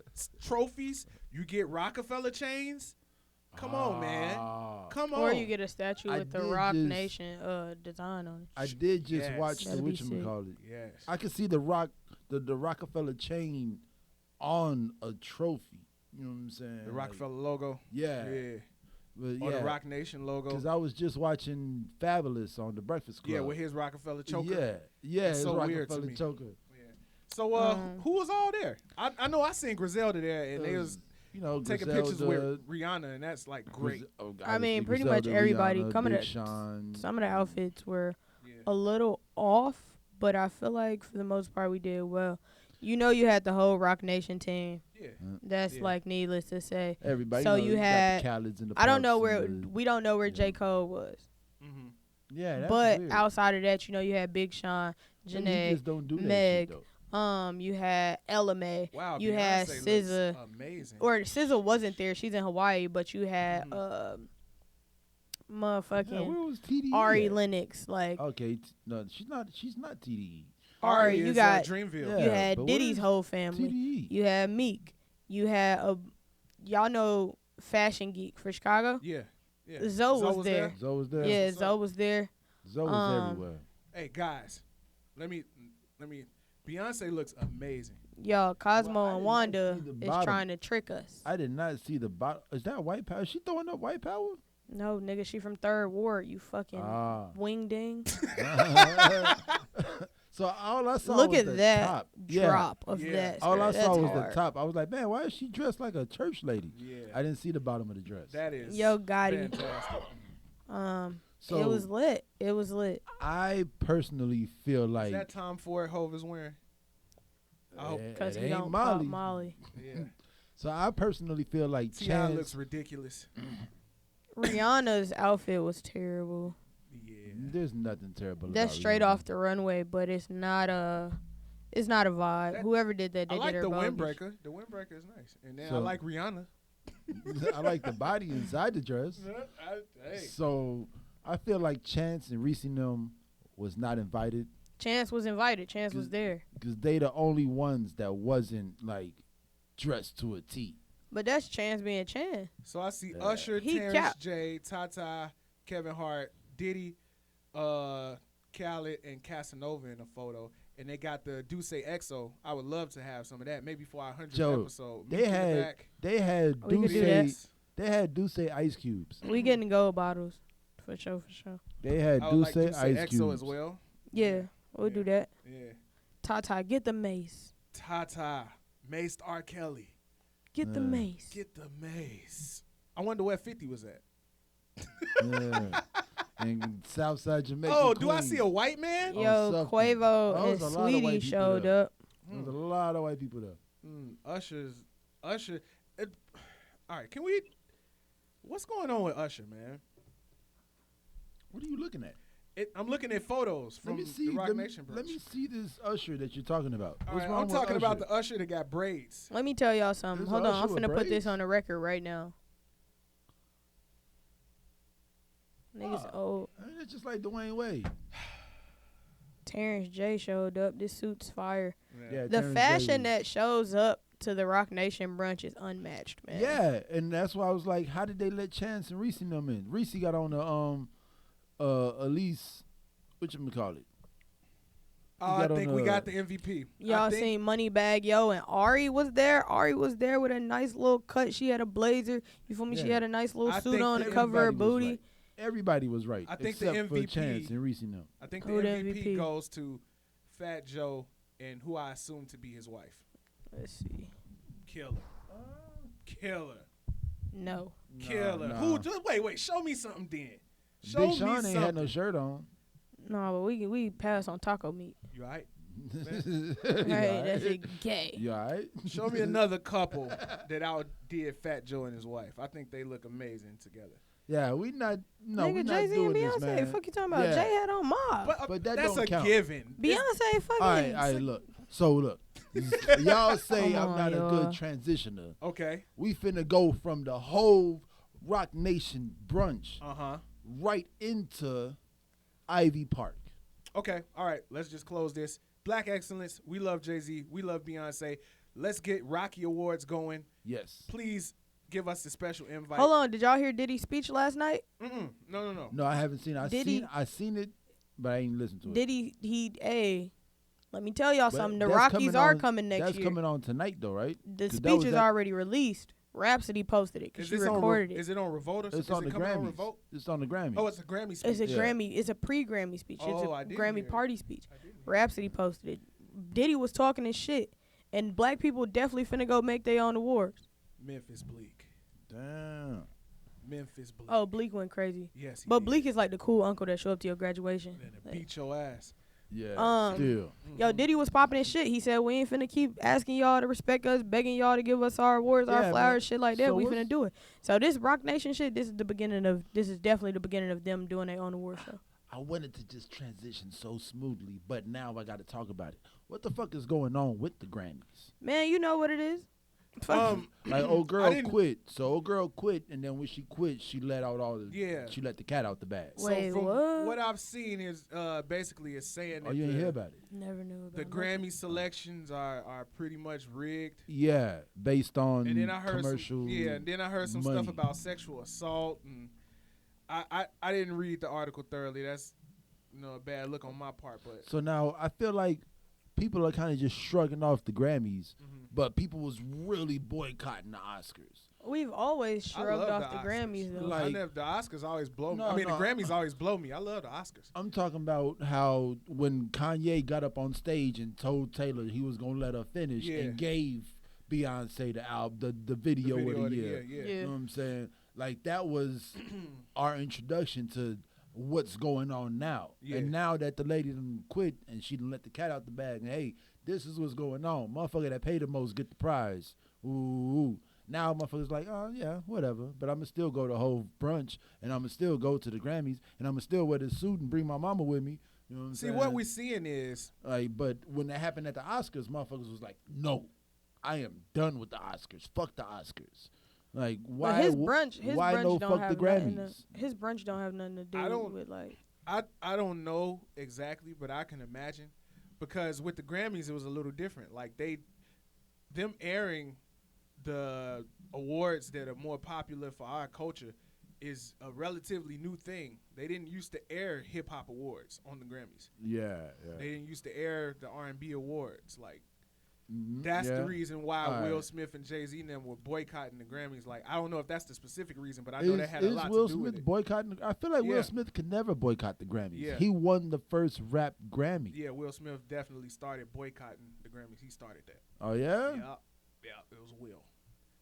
trophies, you get Rockefeller chains. Come on, man. Come on. Or you get a statue I with the did Roc just- Nation design on it. I did just Yes. watch the That'd be sick. whatchamacallit. Yes. I could see the Rockefeller chain on a trophy. You know what I'm saying? The Like, Rockefeller logo. Yeah. Yeah. But Or yeah. the Roc Nation logo. Because I was just watching Fabulous on the Breakfast Club. Yeah, with his Rockefeller choker. Yeah, It's it's so weird to Rockefeller me. choker. So who was all there? I know I seen Griselda there, and they was you know, taking Griselda, pictures with Rihanna, and that's like great. I mean, obviously pretty much Griselda, everybody Rihanna, coming Big to- Sean. Some of the outfits were Yeah. a little off, but I feel like for the most part we did well. You know, you had the whole Roc Nation team. Yeah. That's Yeah. like needless to say. Everybody. So know you got the had- Khaled's and the I don't know Puffs where and the- we don't know where you J. know. Cole was, Mm-hmm. Yeah, that's but weird. outside of that, you know, you had Big Sean, So you Janae, just don't do that Meg, shit, though. you had Ella May, Wow. you Beyonce had looks SZA, amazing. or SZA wasn't there. She's in Hawaii, but you had Yeah, motherfucking where was TDE? Ari at? Lennox, like Okay, no, she's not TDE. Ari, you is, got- Dreamville. Yeah. you had but Diddy's where's whole family. TDE. You had Meek. You had y'all know Fashion Geek for Chicago. Yeah. Yeah. Zoe was there. Zoe was there. Yeah, So- Zoe was there. Zoe was everywhere. Hey guys, let me. Beyonce looks amazing. Yo, Cosmo Well, I and did not Wanda see the is bottom. trying to trick us. I did not see the bottom. Is that white power? Is she throwing up white power? No, nigga, she from Third Ward. You fucking Ah. wing ding. So all I saw Look was at the that top. Yeah. drop of Yeah. that. All I skirt. saw That's was hard. the top. I was like, man, why is she dressed like a church lady? Yeah. I didn't see the bottom of the dress. That is. Yo, Gotti. Fantastic. So It was lit. It was lit. I personally feel Is like that Tom Ford Hove is wearing? I hope. Because it he ain't don't pop Molly. Molly. Yeah. So I personally feel like T.I. Chance. looks ridiculous. Rihanna's outfit was terrible. Yeah. There's nothing terrible. That's about straight Rihanna. off the runway, but it's not a vibe. That- Whoever did that, I they like did the her bogus. windbreaker. The windbreaker is nice, and then I So- like Rihanna. I like the body inside the dress. Hey. So I feel like Chance and Reese and them was not invited Chance was invited. Chance was there. because they the only ones that wasn't like dressed to a T. But that's Chance being Chance. So I see Usher, He Terrence cap- J, Tata, Kevin Hart, Diddy, Khaled, and Casanova in a photo, and they got the Duce EXO. I would love to have some of that, maybe for our 100th Joe, episode. they had We could do that. Duce. They had Duce ice cubes. We getting gold bottles. For sure. They had I would like Duce Duce ice EXO cubes as well. Yeah, we'll do that. Yeah. Tata, get the mace. Tata, maced R. Kelly. Get the mace. Get the mace. I wonder where 50 was at. Yeah. And Southside Jamaica. Oh, do I Queens. see a white man? Yo, something. Quavo Oh, and there's a lot of Sweetie white people showed there. up. There's a lot of white people there. Usher. All right, what's going on with Usher, man? What are you looking at? I'm looking at photos from the Roc Nation brunch. Let me see this Usher that you're talking about. All What's right, wrong I'm with talking about Usher? the Usher that got braids. Let me tell y'all something. There's Hold on, I'm Usher with finna put this braids? on the record right now. Niggas old. I mean, it's just like Dwayne Wade. Terrence J showed up. This suit's fire. Yeah, The Terrence fashion J. that shows up to the Roc Nation brunch is unmatched, man. Yeah, and that's why I was like, how did they let Chance and Reese them in? Reese got on the Elise, whatchamacallit? I got think on we the- got the MVP. Y'all seen Moneybag Yo and Ari was there. Ari was there with a nice little cut. She had a blazer. You feel me? She Yeah. had a nice little I suit think on to that cover her Everybody was booty. right. Everybody was right. I think the except for MVP Chance and Reese them. I think the Who the MVP MVP? goes to Fat Joe and who I assume to be his wife. Let's see. Killer. Killer. No. Killer. nah. Who? Just wait. Show me something then. Show Big me Sean ain't something. had no shirt on. No, but we pass on taco meat. You all right? You Right, all that's it gay. You all right? Show me another couple that outdid Fat Joe and his wife. I think they look amazing together. Yeah, we not. No, we Nigga, not Jay-Z doing and this, Beyonce. man. Fuck you talking about? Yeah. Jay had on Mob. But that that's don't a count. given. Beyonce fucking. All right, look. So look, y'all say Come I'm on, not a y'all. good transitioner. Okay. We finna go from the whole Roc Nation brunch right into Ivy Park. Okay. All right. Let's just close this. Black excellence. We love Jay-Z. We love Beyonce. Let's get Rocky Awards going. Yes. Please give us a special invite. Hold on, did y'all hear Diddy's speech last night? No. No, I haven't seen it. Did he- I seen it, but I ain't listened to it. Diddy, let me tell y'all But something. The that's Rockies coming are on- coming next That's year. coming on tonight, though, right? The 'Cause that was speech is at- already released. Rhapsody posted it because Is she this on recorded it. Is it on Revolt? Or It's is on it the coming on Grammys. Revolt? It's on the Grammys. Oh, it's a Grammy speech. It's a Yeah. Grammy. It's a pre-Grammy speech. Oh, I It's a didn't Grammy hear it. party speech. I didn't hear Rhapsody posted it. Diddy was talking his shit, and black people definitely finna go make their own awards. Memphis Bleak. Damn. Memphis Bleak. Oh, Bleak went crazy. Yes, he But did. Bleak is like the cool uncle that show up to your graduation. And it beat your ass. Yeah. Still. Yo, Diddy was popping his shit. He said, we ain't finna keep asking y'all to respect us, begging y'all to give us our awards, our Yeah, flowers, man. shit like that. So We what's- finna do it. So this Roc Nation shit, this is definitely the beginning of them doing their own award show. I wanted to just transition so smoothly, but now I got to talk about it. What the fuck is going on with the Grammys? Man, you know what it is. Fuck. Like old I girl didn't- quit. So old girl quit, and then when she quit, she let out all the. Yeah. She let the cat out the bag. Wait, so from what? what I've seen is basically it's saying Oh, that you didn't hear about it? Never knew about the it. Grammy selections are pretty much rigged. Yeah, based on And then I heard commercial. and then I heard some money. stuff about sexual assault, and I didn't read the article thoroughly. That's a bad look on my part, but So now I feel like people are kind of just shrugging off the Grammys, but people was really boycotting the Oscars. We've always I shrugged love off the Oscars. Grammys, though. Like- the Oscars always blow me. No, I mean, no, the Grammys always blow me. I love the Oscars. I'm talking about how when Kanye got up on stage and told Taylor he was gonna let her finish Yeah. and gave Beyonce the album, the video, of the year. yeah. Yeah. You know what I'm saying? Like that was our introduction to what's going on now. Yeah. And now that the lady done quit and she done let the cat out the bag, and hey, this is what's going on. Motherfucker that paid the most get the prize. Ooh. Now motherfuckers like, oh yeah, whatever. But I'ma still go to the whole brunch, and I'ma still go to the Grammys, and I'ma still wear this suit and bring my mama with me. You know what I'm See, saying? what we're seeing is Like, but when that happened at the Oscars, motherfuckers was like, no, I am done with the Oscars. Fuck the Oscars. Like, why? But his brunch why don't no fuck have the nothing Grammys? his brunch don't have nothing to do I don't- with like. I don't know exactly, but I can imagine because with the Grammys it was a little different. Like them airing the awards that are more popular for our culture is a relatively new thing. They didn't used to air hip hop awards on the Grammys. Yeah. They didn't used to air the R&B awards. Like Mhm, that's yeah. the reason why All Will right. Smith and Jay-Z and them were boycotting the Grammys. Like I don't know if that's the specific reason, but I know that had a Is lot Will to do Smith with it. boycotting? I feel like Yeah. Will Smith could never boycott the Grammys. Yeah. He won the first rap Grammy. Yeah, Will Smith definitely started boycotting the Grammys. He started that. Oh yeah? Yeah, it was Will.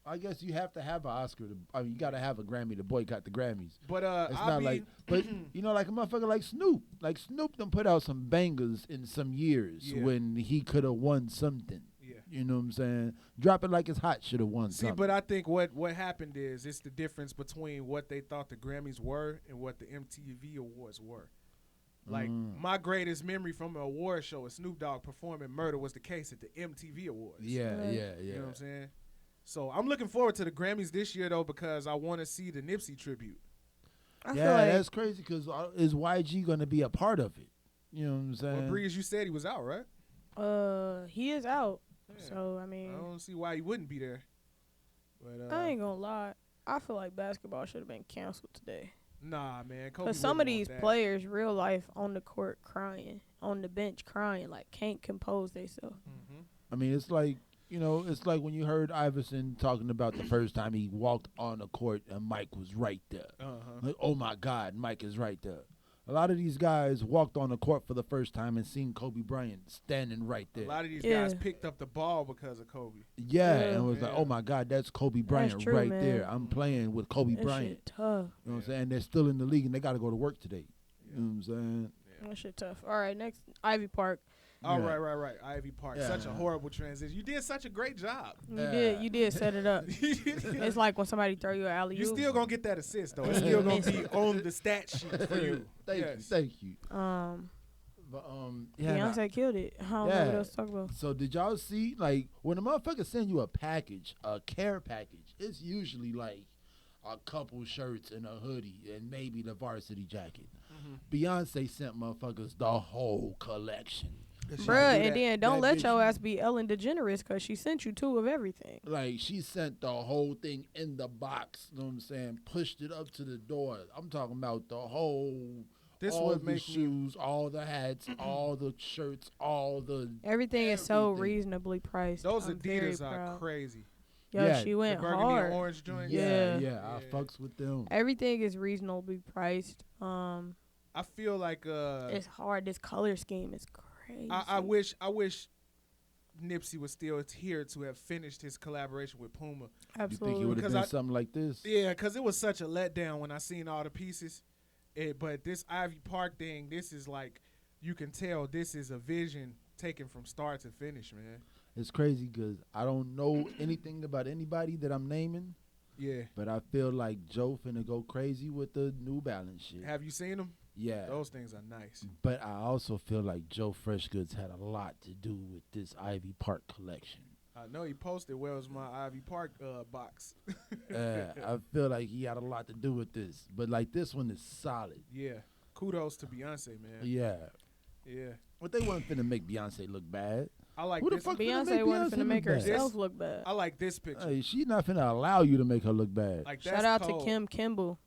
I guess you have to have an Oscar. You got to have a Grammy to boycott the Grammys. But It's not like, but you know, like a motherfucker like Snoop. Like Snoop done put out some bangers in some years Yeah. when he could have won something. yeah. You know what I'm saying? Drop It Like It's Hot should have won See, something. but I think what happened is it's the difference between what they thought the Grammys were and what the MTV Awards were. Like my greatest memory from an award show is Snoop Dogg performing "Murder Was the Case" at the MTV Awards. yeah. You know what I'm saying? So I'm looking forward to the Grammys this year though because I want to see the Nipsey tribute. I feel Yeah, like that's crazy because is YG going to be a part of it? You know what I'm Well, saying? Breeze, you said he was out, right? he is out. Yeah. So I mean, I don't see why he wouldn't be there. But I ain't gonna lie. I feel like basketball should have been canceled today. nah, man. Kobe Cause some of wouldn't these want that. players, real life, on the court crying, on the bench crying, like can't compose themselves. Mhm. I mean, it's like, you know, it's like when you heard Iverson talking about the first time he walked on the court and Mike was right there. Like, oh my God, Mike is right there. A lot of these guys walked on the court for the first time and seen Kobe Bryant standing right A there. lot of these Yeah. guys picked up the ball because of Kobe. Yeah, Yeah. and it was like, Yeah. oh my God, that's Kobe Bryant true, right man. there. I'm playing with Kobe That Bryant. shit tough. You know what I'm saying? They're still in the league and they got to go to work today. You know what I'm saying? That shit tough. All right, next Ivy Park. Oh, Yeah. right. Ivy Park. Yeah. Such a horrible transition. You did such a great job. You did set it up. It's like when somebody throw you an alley You oop. still gonna get that assist though. It's still gonna be on the stat sheet for you. Thank you. But yeah. nah. Beyonce killed it. I don't know what else to talk about. So did y'all see, like, when a motherfucker send you a package, a care package, it's usually like a couple shirts and a hoodie and maybe the varsity jacket. Beyonce sent motherfuckers the whole collection. Bruh, and then don't let bitch- your ass be Ellen DeGeneres because she sent you two of everything. Like, she sent the whole thing in the box, you know what I'm saying? Pushed it up to the door. I'm talking about the whole, This all would the make me shoes, all the hats, all the shirts, all the... Everything is so Everything. reasonably priced. those I'm very Adidas are proud. crazy. Yo, Yeah, she The went burgundy hard. and orange joint. Yeah. I fucks with them. Everything is reasonably priced. I feel like It's hard. This color scheme is crazy. I wish Nipsey was still here to have finished his collaboration with Puma. You Absolutely. think it would have 'Cause been I- something like this? Yeah, because it was such a letdown when I seen all the pieces. But this Ivy Park thing, this is like, you can tell this is a vision taken from start to finish, man. It's crazy because I don't know anything about anybody that I'm naming, Yeah. but I feel like Joe finna go crazy with the New Balance shit. Have you seen them? Yeah. Those things are nice. But I also feel like Joe Freshgoods had a lot to do with this Ivy Park collection. I know he posted, where's my Ivy Park box? I feel like he had a lot to do with this. But like this one is solid. Yeah. Kudos to Beyonce, man. Yeah. Yeah. But they wasn't finna make Beyonce look bad. I like Who the this. fuck finna Beyonce make wasn't Beyonce finna make look bad? herself look bad. I like this picture. Hey, she not finna allow you to make her look bad. Like Shout that's out cold. to Kim Kimball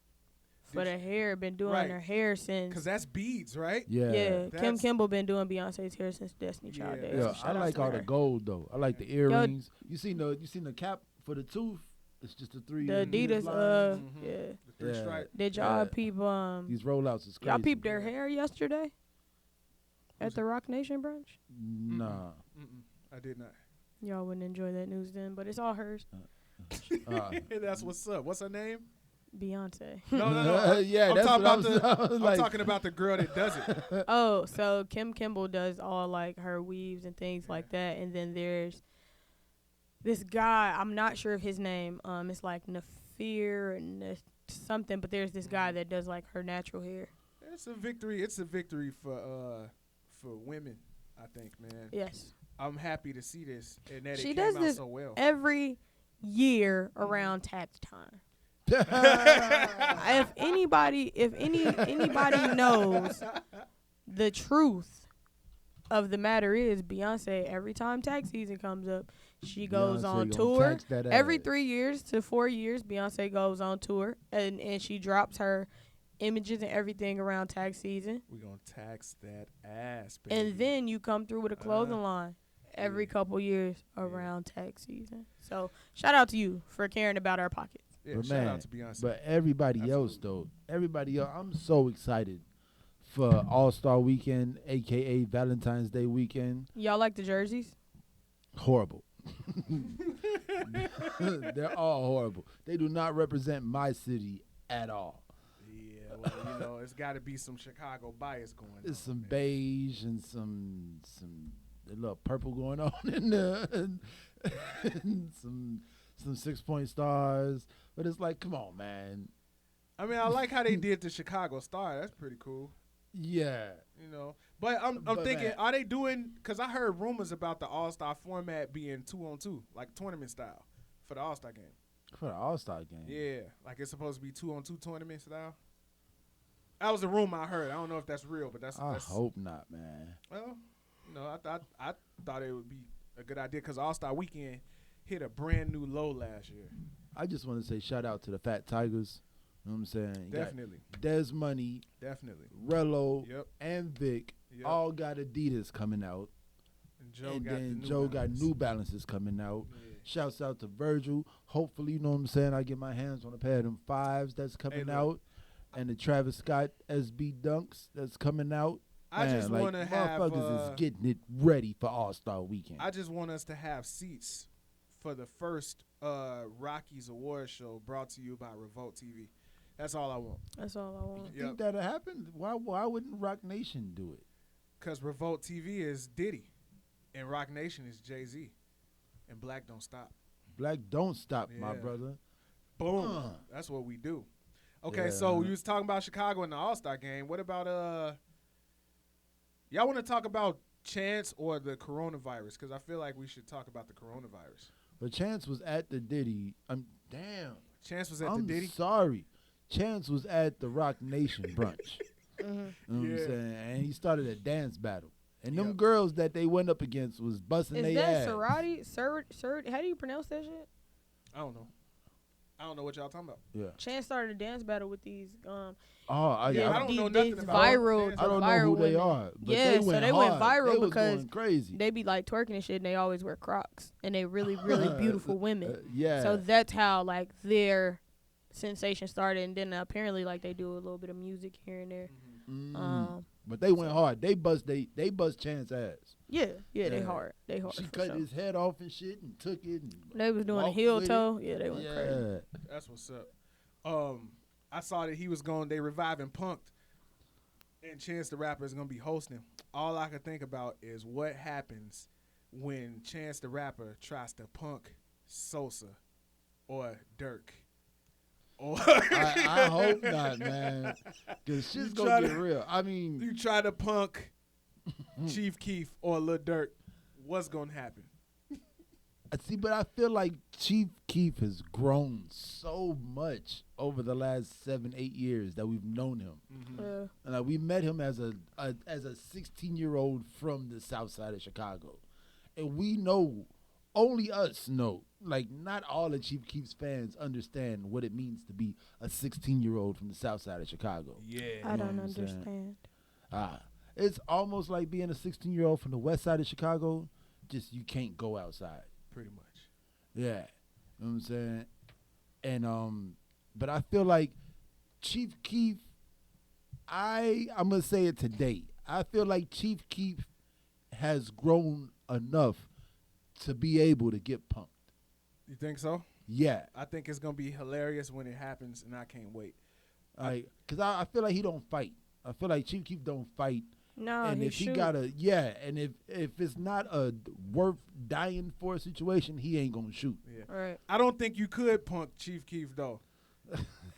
for Did the hair. Been doing Right. her hair since. Cause that's beads, right? Yeah. Yeah, Kim That's- Kimball been doing Beyonce's hair since Destiny Child Yeah, days. Yeah, so I shout out like to all her. the gold though. I like the earrings. You seen the cap for the tooth? It's just the three. The Adidas, lines. Mhm. yeah. The three Yeah. stripe. Did y'all Yeah. peep These rollouts is crazy. y'all peeped their hair yesterday at the Roc Nation brunch? Nah. Mm-mm. I did not. Y'all wouldn't enjoy that news then, but it's all hers. That's what's up. What's her name? Beyonce. No. Yeah, I'm that's talking what about I was I'm like. talking about the girl that does it. Oh, so Kim Kimball does all like her weaves and things like that, and then there's this guy. I'm not sure of his name. It's like Nafir and something, but there's this guy that does like her natural hair. It's a victory. It's a victory for women, I think, man. Yes, I'm happy to see this and that she it does came out this so well. every year around tax time. If anybody knows the truth of the matter is Beyonce, every time tax season comes up, She goes Beyonce on gonna tour tax that every ass. 3 years to 4 years. Beyonce goes on tour and she drops her images and everything around tax season. We gonna tax that ass, baby. And then you come through with a clothing Uh, line every yeah. couple years around tax season. So shout out to you for caring about our pockets. Yeah, But shout man, out to Beyonce. But everybody else Absolutely. though, everybody else, I'm so excited for All-Star Weekend, aka Valentine's Day weekend. Y'all like the jerseys? Horrible. They're all horrible. They do not represent my city at all. Yeah, well, it's got to be some Chicago bias going on. There's some man. beige and some a little purple going on in there, and some 6-point stars. But it's like, come on, man. I mean, I like how they did the Chicago Star. That's pretty cool. Yeah. But I'm But thinking, man. are they doing? Because I heard rumors about the All-Star format being 2-on-2, like tournament style, for the All-Star game. For the All-Star game. Yeah, like it's supposed to be 2-on-2 tournament style. That was a rumor I heard. I don't know if that's real, but that's. I hope not, man. Well, I thought it would be a good idea because All-Star Weekend hit a brand new low last year. I just want to say shout out to the Fat Tigers. You know what I'm saying? You got Definitely, Des Money, definitely. Rello, Yep. and Vic Yep. all got Adidas coming out. And Joe And got then the New Joe got Balance. New Balances coming out. Yeah. Shouts out to Virgil. Hopefully, you know what I'm saying, I get my hands on a pair of them 5s that's coming look. out. And the Travis Scott SB Dunks that's coming out. I Man, just like, want to have. motherfuckers is getting it ready for All-Star Weekend. I just want us to have seats for the first Rockies Award show brought to you by Revolt TV. That's all I want. That's all I want. You think that'll happen? Why wouldn't Roc Nation do it? Because Revolt TV is Diddy, and Roc Nation is Jay-Z, and Black Don't Stop. Black don't stop, my Yeah. brother. Boom. That's what we do. Okay, Yeah. so you was talking about Chicago and the All-Star game. What about y'all want to talk about Chance or the coronavirus? Because I feel like we should talk about the coronavirus. But Chance was at the Diddy. Damn. Chance was at I'm the Diddy. sorry. Chance was at the Roc Nation brunch. You know what I'm Yeah. saying? And he started a dance battle. And them Yep. girls that they went up against was busting Is their that ass. sorority? How do you pronounce that shit? I don't know. I don't know what y'all talking about. Yeah. Chance started a dance battle with these Oh, I don't know nothing these about viral, dance. I don't know viral who they women. are. But Yeah, they so went they went hard. viral They was because going crazy. They be like twerking and shit, and they always wear Crocs, and they really, really beautiful women. Yeah. So that's how like their sensation started, and then apparently like they do a little bit of music here and there. But they went hard. They bust Chance ass. Yeah, they Yeah. hard. They hard. She for cut sure. his head off and shit and took it. And They was doing a walked heel with it. toe. Yeah, they went crazy. Yeah. That's what's up. I saw that he was they reviving Punk'd, and Chance the Rapper is gonna be hosting. All I could think about is what happens when Chance the Rapper tries to punk Sosa or Dirk. Or I hope not, man. Because shit's You going try to to- get real. I mean, you try to punk Chief Keef or Lil Durk, what's gonna happen? see, but I feel like Chief Keef has grown so much over the last 7-8 years that we've known him. And we met him as a 16-year-old from the south side of Chicago. And we know, only us know, like not all of Chief Keef's fans understand what it means to be a 16-year-old from the south side of Chicago. Yeah. I don't what I'm saying? understand. It's almost like being a 16-year-old from the west side of Chicago, just you can't go outside. Pretty much. Yeah. You know what I'm saying? And but I feel like Chief Keef, I'm gonna say it today. I feel like Chief Keef has grown enough to be able to get punked. You think so? Yeah. I think it's gonna be hilarious when it happens, and I can't wait. Like, cause I feel like he don't fight. I feel like Chief Keef don't fight. No, And he if he shoot. gotta, and if it's not a worth dying for situation, he ain't gonna shoot. Yeah. Right. I don't think you could punk Chief Keef though.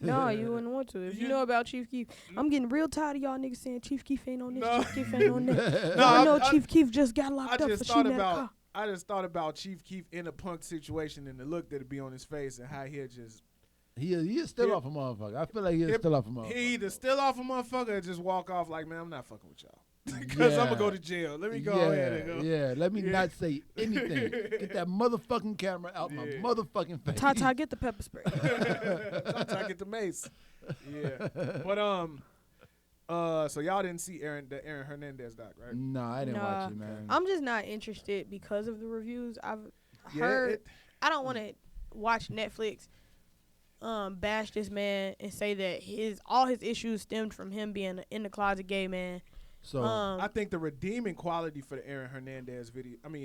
No, you wouldn't want to. If you You- know about Chief Keef, I'm getting real tired of y'all niggas saying Chief Keef ain't on this, No. Chief Keef ain't on that. No, I know I- Chief Keef just got I locked up for just thought shooting at a about car. I just thought about Chief Keef in a punk situation and the look that'd be on his face and how he'd just He is still He- off a motherfucker. I feel like he is still off a motherfucker. he either still off a motherfucker or just walk off like, man, I'm not fucking with y'all. because I'm gonna go to jail. Let me go ahead and go. Yeah, let me not say anything. Get that motherfucking camera out my motherfucking face. Tata, get the pepper spray. Tata, get the mace. Yeah, but so y'all didn't see the Aaron Hernandez doc, right? No, I didn't watch it, man. I'm just not interested because of the reviews. I've heard. I don't want to watch Netflix bash this man and say that all his issues stemmed from him being an in the closet gay man. So I think the redeeming quality for the Aaron Hernandez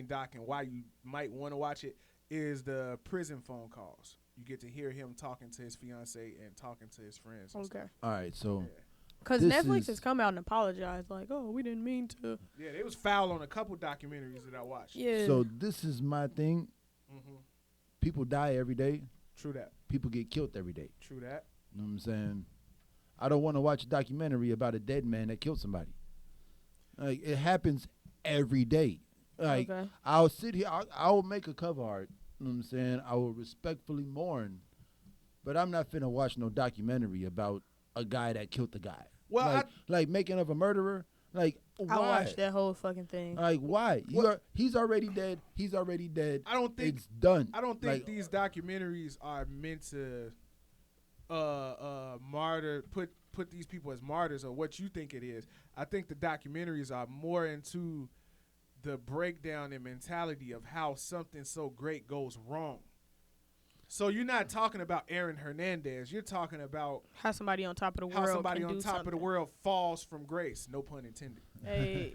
doc, and why you might want to watch it is the prison phone calls. You get to hear him talking to his fiance and talking to his friends. Okay. All right, so because Netflix has come out and apologized, like, oh, we didn't mean to. Yeah, they was foul on a couple documentaries that I watched. Yeah. So this is my thing. Mm-hmm. People die every day. True that. People get killed every day. True that. You know what I'm saying? I don't want to watch a documentary about a dead man that killed somebody. Like, it happens every day. Like, Okay. I'll sit here, I'll make a cover art. You know what I'm saying? I will respectfully mourn, but I'm not finna watch no documentary about a guy that killed the guy. Well, like making of a murderer. Like, why? I watched that whole fucking thing. Like, why? He's already dead. He's already dead. I don't think it's done. I don't think these documentaries are meant to put these people as martyrs or what you think it is. I think the documentaries are more into the breakdown and mentality of how something so great goes wrong. So you're not talking about Aaron Hernandez. You're talking about how somebody on top of the world how somebody can on do top something. of the world falls from grace. No pun intended. Hey.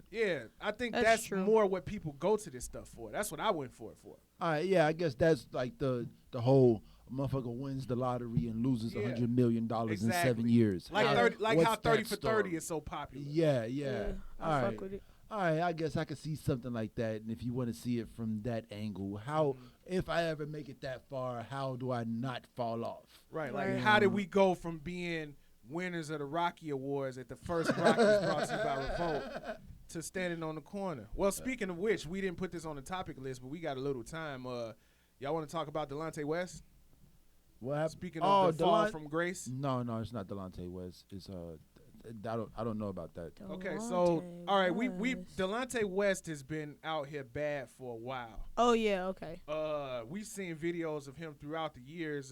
Yeah. I think That's that's true. more what people go to this stuff for. That's what I went for it for. All right, yeah, I guess that's like the whole motherfucker wins the lottery and loses $100 million in 7 years. Like how 30 for 30 is so popular. Yeah. I fuck with it. All right, I guess I could see something like that. And if you want to see it from that angle, if I ever make it that far, how do I not fall off? Right, like how did we go from being winners of the Rocky Awards at the first Rockies brought to you by Revolt to standing on the corner? Well, speaking of which, we didn't put this on the topic list, but we got a little time. Y'all want to talk about Delonte West? What happened? Speaking of the fall from grace? No, it's not Delonte West. It's I don't know about that. Okay, so all right, we Delonte West has been out here bad for a while. Oh yeah, okay. We've seen videos of him throughout the years.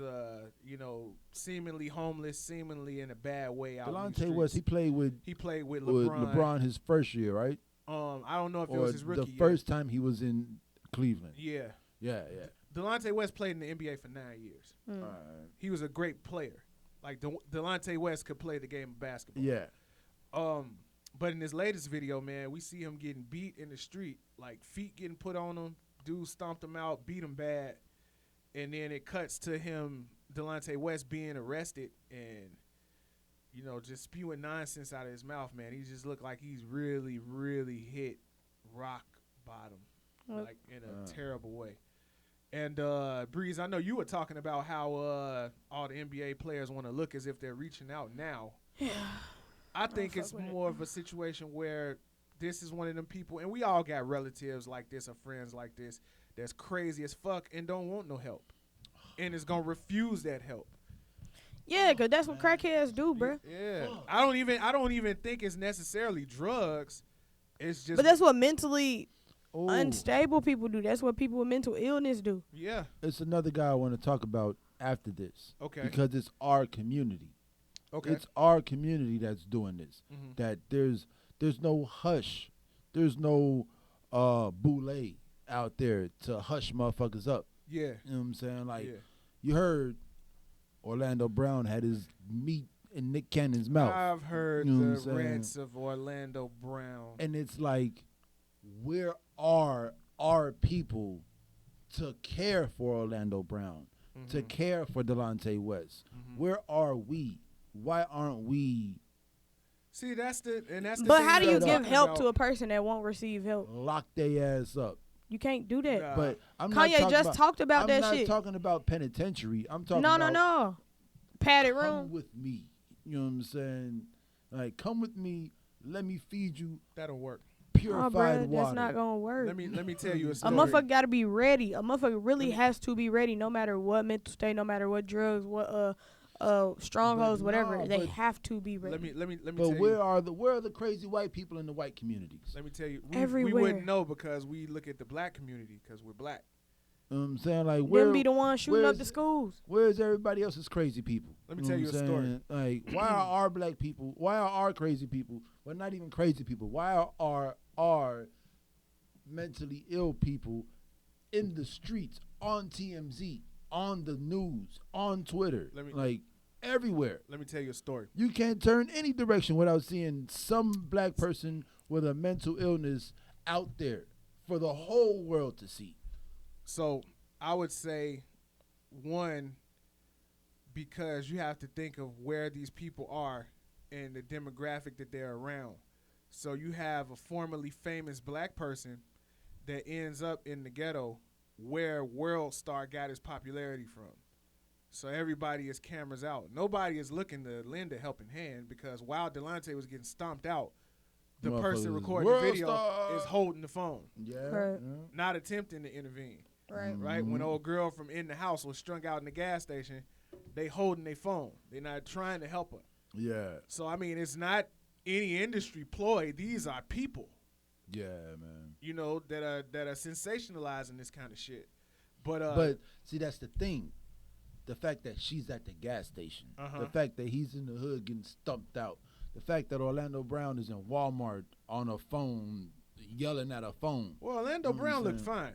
Seemingly homeless, seemingly in a bad way out. Delonte West, he played with LeBron his first year, right? I don't know if it was his rookie the first time he was in Cleveland. Yeah. Mm. Delonte West played in the NBA for 9 years. He was a great player. Like Delonte West could play the game of basketball. Yeah. But in his latest video, man, we see him getting beat in the street, like feet getting put on him. Dude stomped him out, beat him bad, and then it cuts to him, Delonte West, being arrested and just spewing nonsense out of his mouth. Man, he just looked like he's really, really hit rock bottom, like in a terrible way. And Breeze, I know you were talking about how all the NBA players want to look as if they're reaching out now. Yeah. I think it's more of a situation where this is one of them people, and we all got relatives like this or friends like this that's crazy as fuck and don't want no help, and is gonna refuse that help. Yeah, cause that's what crackheads do, bro. Yeah, I don't even think it's necessarily drugs. It's just. But that's what mentally unstable people do. That's what people with mental illness do. Yeah. It's another guy I want to talk about after this. Okay. Because it's our community. Okay. It's our community that's doing this. Mm-hmm. That there's no hush. There's no boule out there to hush motherfuckers up. Yeah. You know what I'm saying? Like, you heard Orlando Brown had his meat in Nick Cannon's mouth. I've heard the rants of Orlando Brown. And it's like, where are our people to care for Orlando Brown, to care for Delonte West? Where are we? Why aren't we? See, that's the But how do you give help to a person that won't receive help? Lock their ass up. You can't do that. Nah. But I'm Kanye not just talked about that shit. I'm not talking about penitentiary. I'm talking No. Padded room. Come with me. You know what I'm saying? Like, come with me. Let me feed you. That'll work. Purified water. That's not gonna work. Let me tell you a A story. motherfucker gotta be ready. A motherfucker really has to be ready, no matter what mental state, no matter what drugs, what strongholds, But whatever. no, They but- have to be ready. Let me But tell you. where are the crazy white people in the white communities? Let me tell you. We Everywhere. wouldn't know because we look at the black community because we're black. You know what I'm saying? Like, Them be the ones shooting up where's- the schools. Where's everybody else's crazy people? Let me know tell what you I'm a story. saying? Like, why are our black people, why are our crazy people, well, not even crazy people, why are our mentally ill people in the streets, on TMZ, on the news, on Twitter, like, everywhere? Let me tell you a story. You can't turn any direction without seeing some black person with a mental illness out there for the whole world to see. So I would say, one, because you have to think of where these people are and the demographic that they're around. So you have a formerly famous black person that ends up in the ghetto where World Star got his popularity from. So everybody is cameras out. Nobody is looking to lend a helping hand because while Delonte was getting stomped out, the person Motherfuckers, recording the World video Star. is holding the phone, Yeah. Right. yeah. not attempting to intervene. Right. Right? When old girl from in the house was strung out in the gas station, they holding their phone. They're not trying to help her. Yeah. So, I mean, it's not any industry ploy. These are people, Yeah, man. you know, that are sensationalizing this kind of shit. But But see, that's the thing. The fact that she's at the gas station, the fact that he's in the hood getting stumped out, the fact that Orlando Brown is in Walmart on a phone yelling at a phone. well, Orlando You know what Brown I'm looked saying? fine.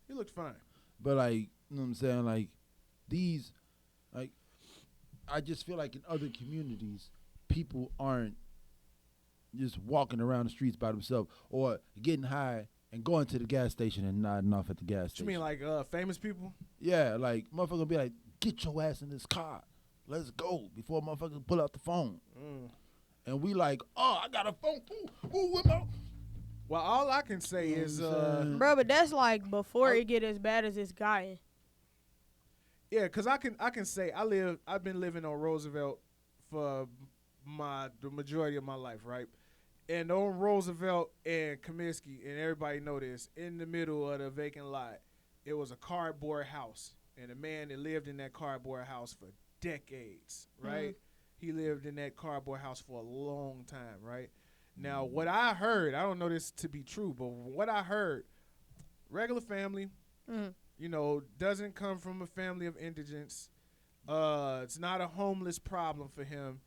He looked fine. But like, you know what I'm saying? Like these, like, I just feel like in other communities, people aren't just walking around the streets by themselves or getting high and going to the gas station and nodding off at the gas You station. mean like famous people? Yeah, like motherfucker be like, get your ass in this car. Let's go before motherfuckers pull out the phone. And we like, oh, I got a phone. Ooh, with my. Well, all I can say is, Bro, but that's like before it get as bad as it's gotten. yeah, because I can say I've been living on Roosevelt for the majority of my life, right? And on Roosevelt and Comiskey, and everybody know this, in the middle of the vacant lot, it was a cardboard house. And a man that lived in that cardboard house for decades, right? He lived in that cardboard house for a long time, right? Now, what I heard, I don't know this to be true, but what I heard, regular family, you know, doesn't come from a family of indigents. It's not a homeless problem for him.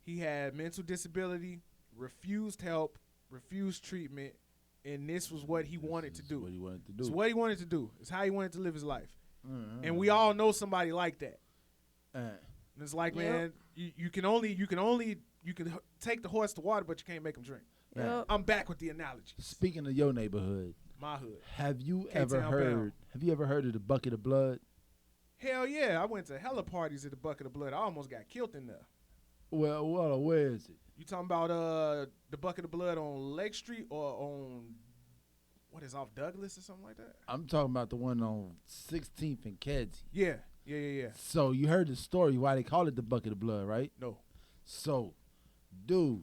He had mental disability, refused help, refused treatment, and this was what he wanted to do. What he wanted to do. It's what he wanted to do. It's how he wanted to live his life. And we all know somebody like that. And it's like, man, you can take the horse to water, but you can't make him drink. Yep. I'm back with the analogy. Speaking of your neighborhood, My hood. have you K-Town ever heard? bound. Have you ever heard of the bucket of blood? Hell yeah, I went to hella parties at the Bucket of Blood. I almost got killed in there. Well, where is it? You talking about the Bucket of Blood on Lake Street or on what is off Douglas or something like that? I'm talking about the one on 16th and Kedzie. Yeah. So you heard the story why they call it the bucket of blood, right? No. So, dude,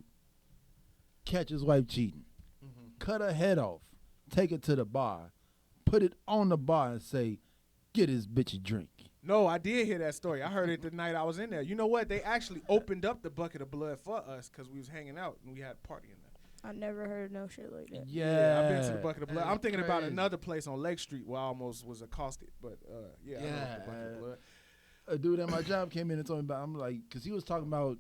catch his wife cheating, cut her head off, take her to the bar, put it on the bar and say, get his bitch a drink. No, I did hear that story. I heard it the night I was in there. You know what? They actually opened up the Bucket of Blood for us because we was hanging out and we had a party in there. I never heard no shit like that. Yeah, I've been to the Bucket of Blood. I'm thinking about crazy. another place on Lake Street where I almost was accosted. But, I know the Bucket of Blood. A dude at my job came in and told me about. I'm like, because he was talking about.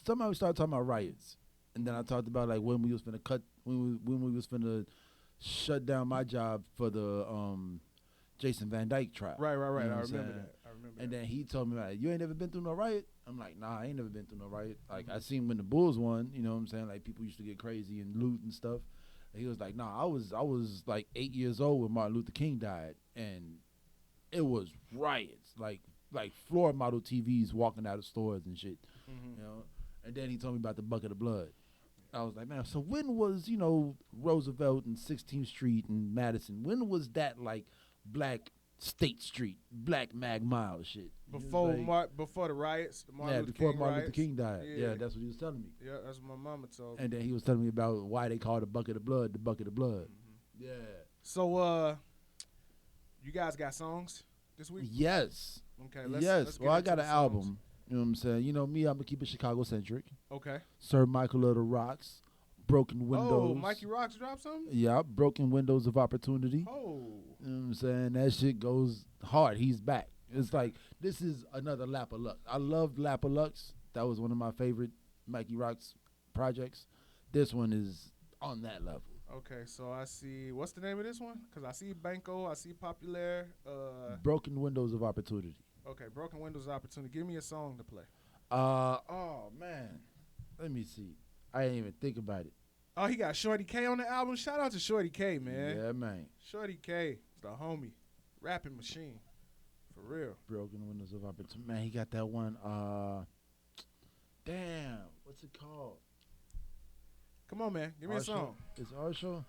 Somehow we started talking about riots, and then I talked about like when we was finna when we was finna shut down my job for the Jason Van Dyke trial. Right. You know I what I'm remember saying? that. And then he told me like, you ain't never been through no riot? I'm like, nah, I ain't never been through no riot. Like I seen when the Bulls won, you know what I'm saying? Like people used to get crazy and loot and stuff. And he was like, nah, I was like 8 years old when Martin Luther King died, and it was riots, like floor model TVs walking out of stores and shit, you know. And then he told me about the bucket of blood. I was like, man, so when was, you know, Roosevelt and 16th Street and Madison? When was that like black State Street, black Mag Mile shit? Before Like, before the riots, the Martin Luther before King Martin riots. Luther King died. Yeah. Yeah, that's what he was telling me. Yeah, that's what my mama told me. And then he was telling me about why they called the bucket of blood the bucket of blood. Yeah. So, you guys got songs this week? Yes. Okay. Yes. Let's Well, I into got the an songs. album. You know what I'm saying? You know me, I'm gonna keep it Chicago centric. Okay. Sir Michael of the Rocks, Broken Windows. Oh, Mikey Rocks dropped something? Yeah, Broken Windows of Opportunity. Oh. You know what I'm saying? That shit goes hard. He's back. It's like, this is another Lap of Lux. I loved Lap of Lux. That was one of my favorite Mikey Rocks projects. This one is on that level. Okay, so I see. What's the name of this one? Because I see Banco, I see Popular. Broken Windows of Opportunity. Okay, Broken Windows Opportunity. Give me a song to play. Oh, man. Let me see. I didn't even think about it. Oh, he got Shorty K on the album. Shout out to Shorty K, man. Yeah, man. Shorty K, the homie, rapping machine, for real. Broken Windows of Opportunity. Man, he got that one. Damn. What's it called? Come on, man. Give me a song. It's our show.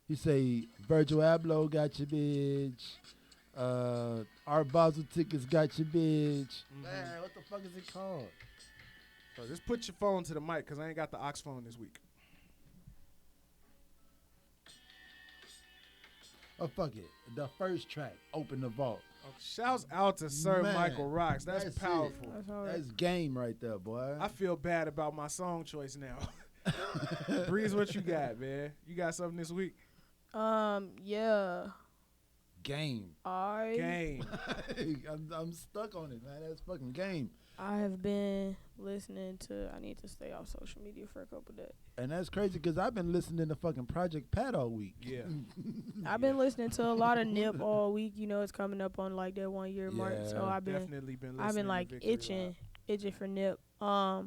He say Virgil Abloh got your bitch. Art Basel tickets got your bitch. Man, what the fuck is it called? So just put your phone to the mic because I ain't got the aux phone this week. Oh, fuck it. The first track, Open the Vault. Oh, shouts out to Sir Man, Michael Rocks. That's it. powerful. That's all right. That's game right there, boy. I feel bad about my song choice now. Breeze, what you got, man? You got something this week? Yeah. Game. Game. I'm stuck on it, man. That's fucking game. I have been listening to. I need to stay off social media for a couple days. And that's crazy because I've been listening to fucking Project Pat all week. Yeah. I've been listening to a lot of Nip all week. You know, it's coming up on like that 1 year mark. So Yeah. I've been Definitely been listening I've been to like Victory itching for Nip. But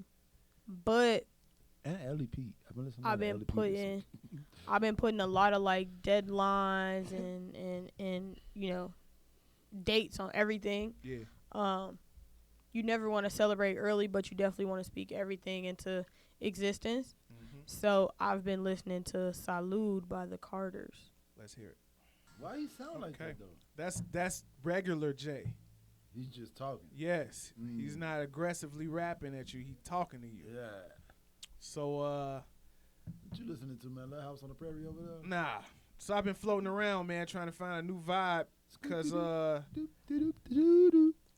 And LEP. I've been listening I've to been LEP putting a lot of like deadlines and you know dates on everything. Yeah. You never want to celebrate early, but you definitely want to speak everything into existence. Mm-hmm. So I've been listening to Salud by the Carters. Let's hear it. Why you sound like Okay. that, though? That's regular Jay. He's just talking. Yes. Mm. He's not aggressively rapping at you. He's talking to you. Yeah. So, What you listening to, man? Little House on the Prairie over there? nah. So I've been floating around, man, trying to find a new vibe. Because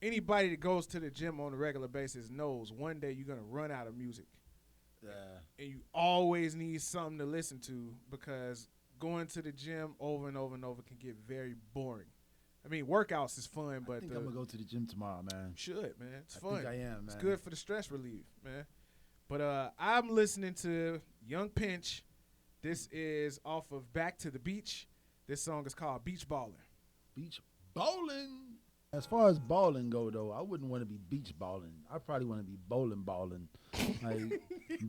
anybody that goes to the gym on a regular basis knows one day you're going to run out of music. Yeah. And you always need something to listen to because going to the gym over and over and over can get very boring. I mean, workouts is fun, but I think I'm going to go to the gym tomorrow, man. should, man. It's I fun. think I am, man. It's good for the stress relief, man. But I'm listening to Young Pinch. This is off of Back to the Beach. This song is called Beach Ballin'. Beach bowling. As far as balling go, though, I wouldn't want to be beach balling. I probably want to be bowling balling. Like,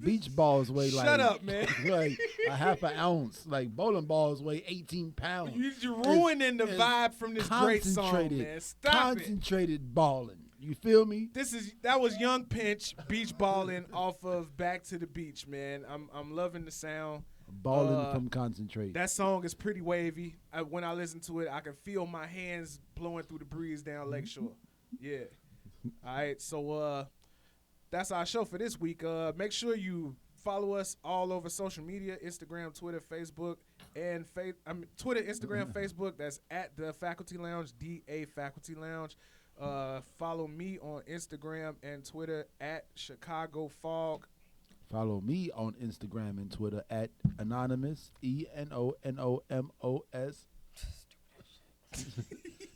beach balls weigh like... Shut up, man. like a half an ounce. Like, bowling balls weigh 18 pounds. You're ruining the it's vibe from this great song, concentrated- man. Stop it. Concentrated balling. You feel me? That was Young Pinch, Beach Ballin' off of Back to the Beach, man. I'm loving the sound. Balling from concentrate. That song is pretty wavy. When I listen to it, I can feel my hands blowing through the breeze down Lakeshore. Yeah. All right, so that's our show for this week. Make sure you follow us all over social media, Instagram, Twitter, Facebook, and Twitter, Instagram, Facebook. That's at The Faculty Lounge, DA Faculty Lounge. Follow me on Instagram and Twitter at Chicago Fog. Follow me on Instagram and Twitter at Anonymous, ENONOMOS.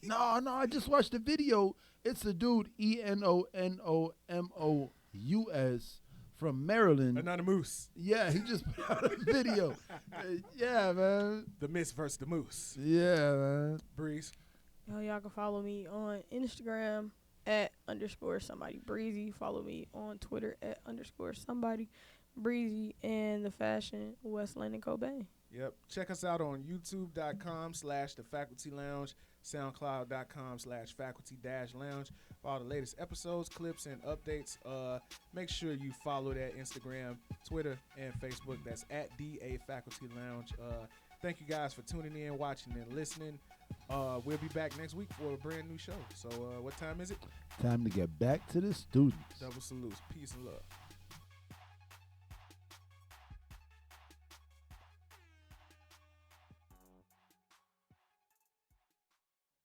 No, I just watched the video. It's a dude, ENONOMOUS from Maryland. Anonymous. Yeah, he just put out a video. Yeah, man. The Miss versus the Moose. Yeah, man. Breeze. Y'all can follow me on Instagram at _somebody breezy. Follow me on Twitter at _somebody breezy, and the fashion Westland and Cobain. Yep. Check us out on youtube.com/The Faculty Lounge, soundcloud.com/faculty-lounge for all the latest episodes, clips, and updates. Make sure you follow that Instagram, Twitter, and Facebook. That's at DA Faculty Lounge. Thank you guys for tuning in, watching, and listening. We'll be back next week for a brand new show. So what time is it? Time to get back to the students. Double salutes. Peace and love.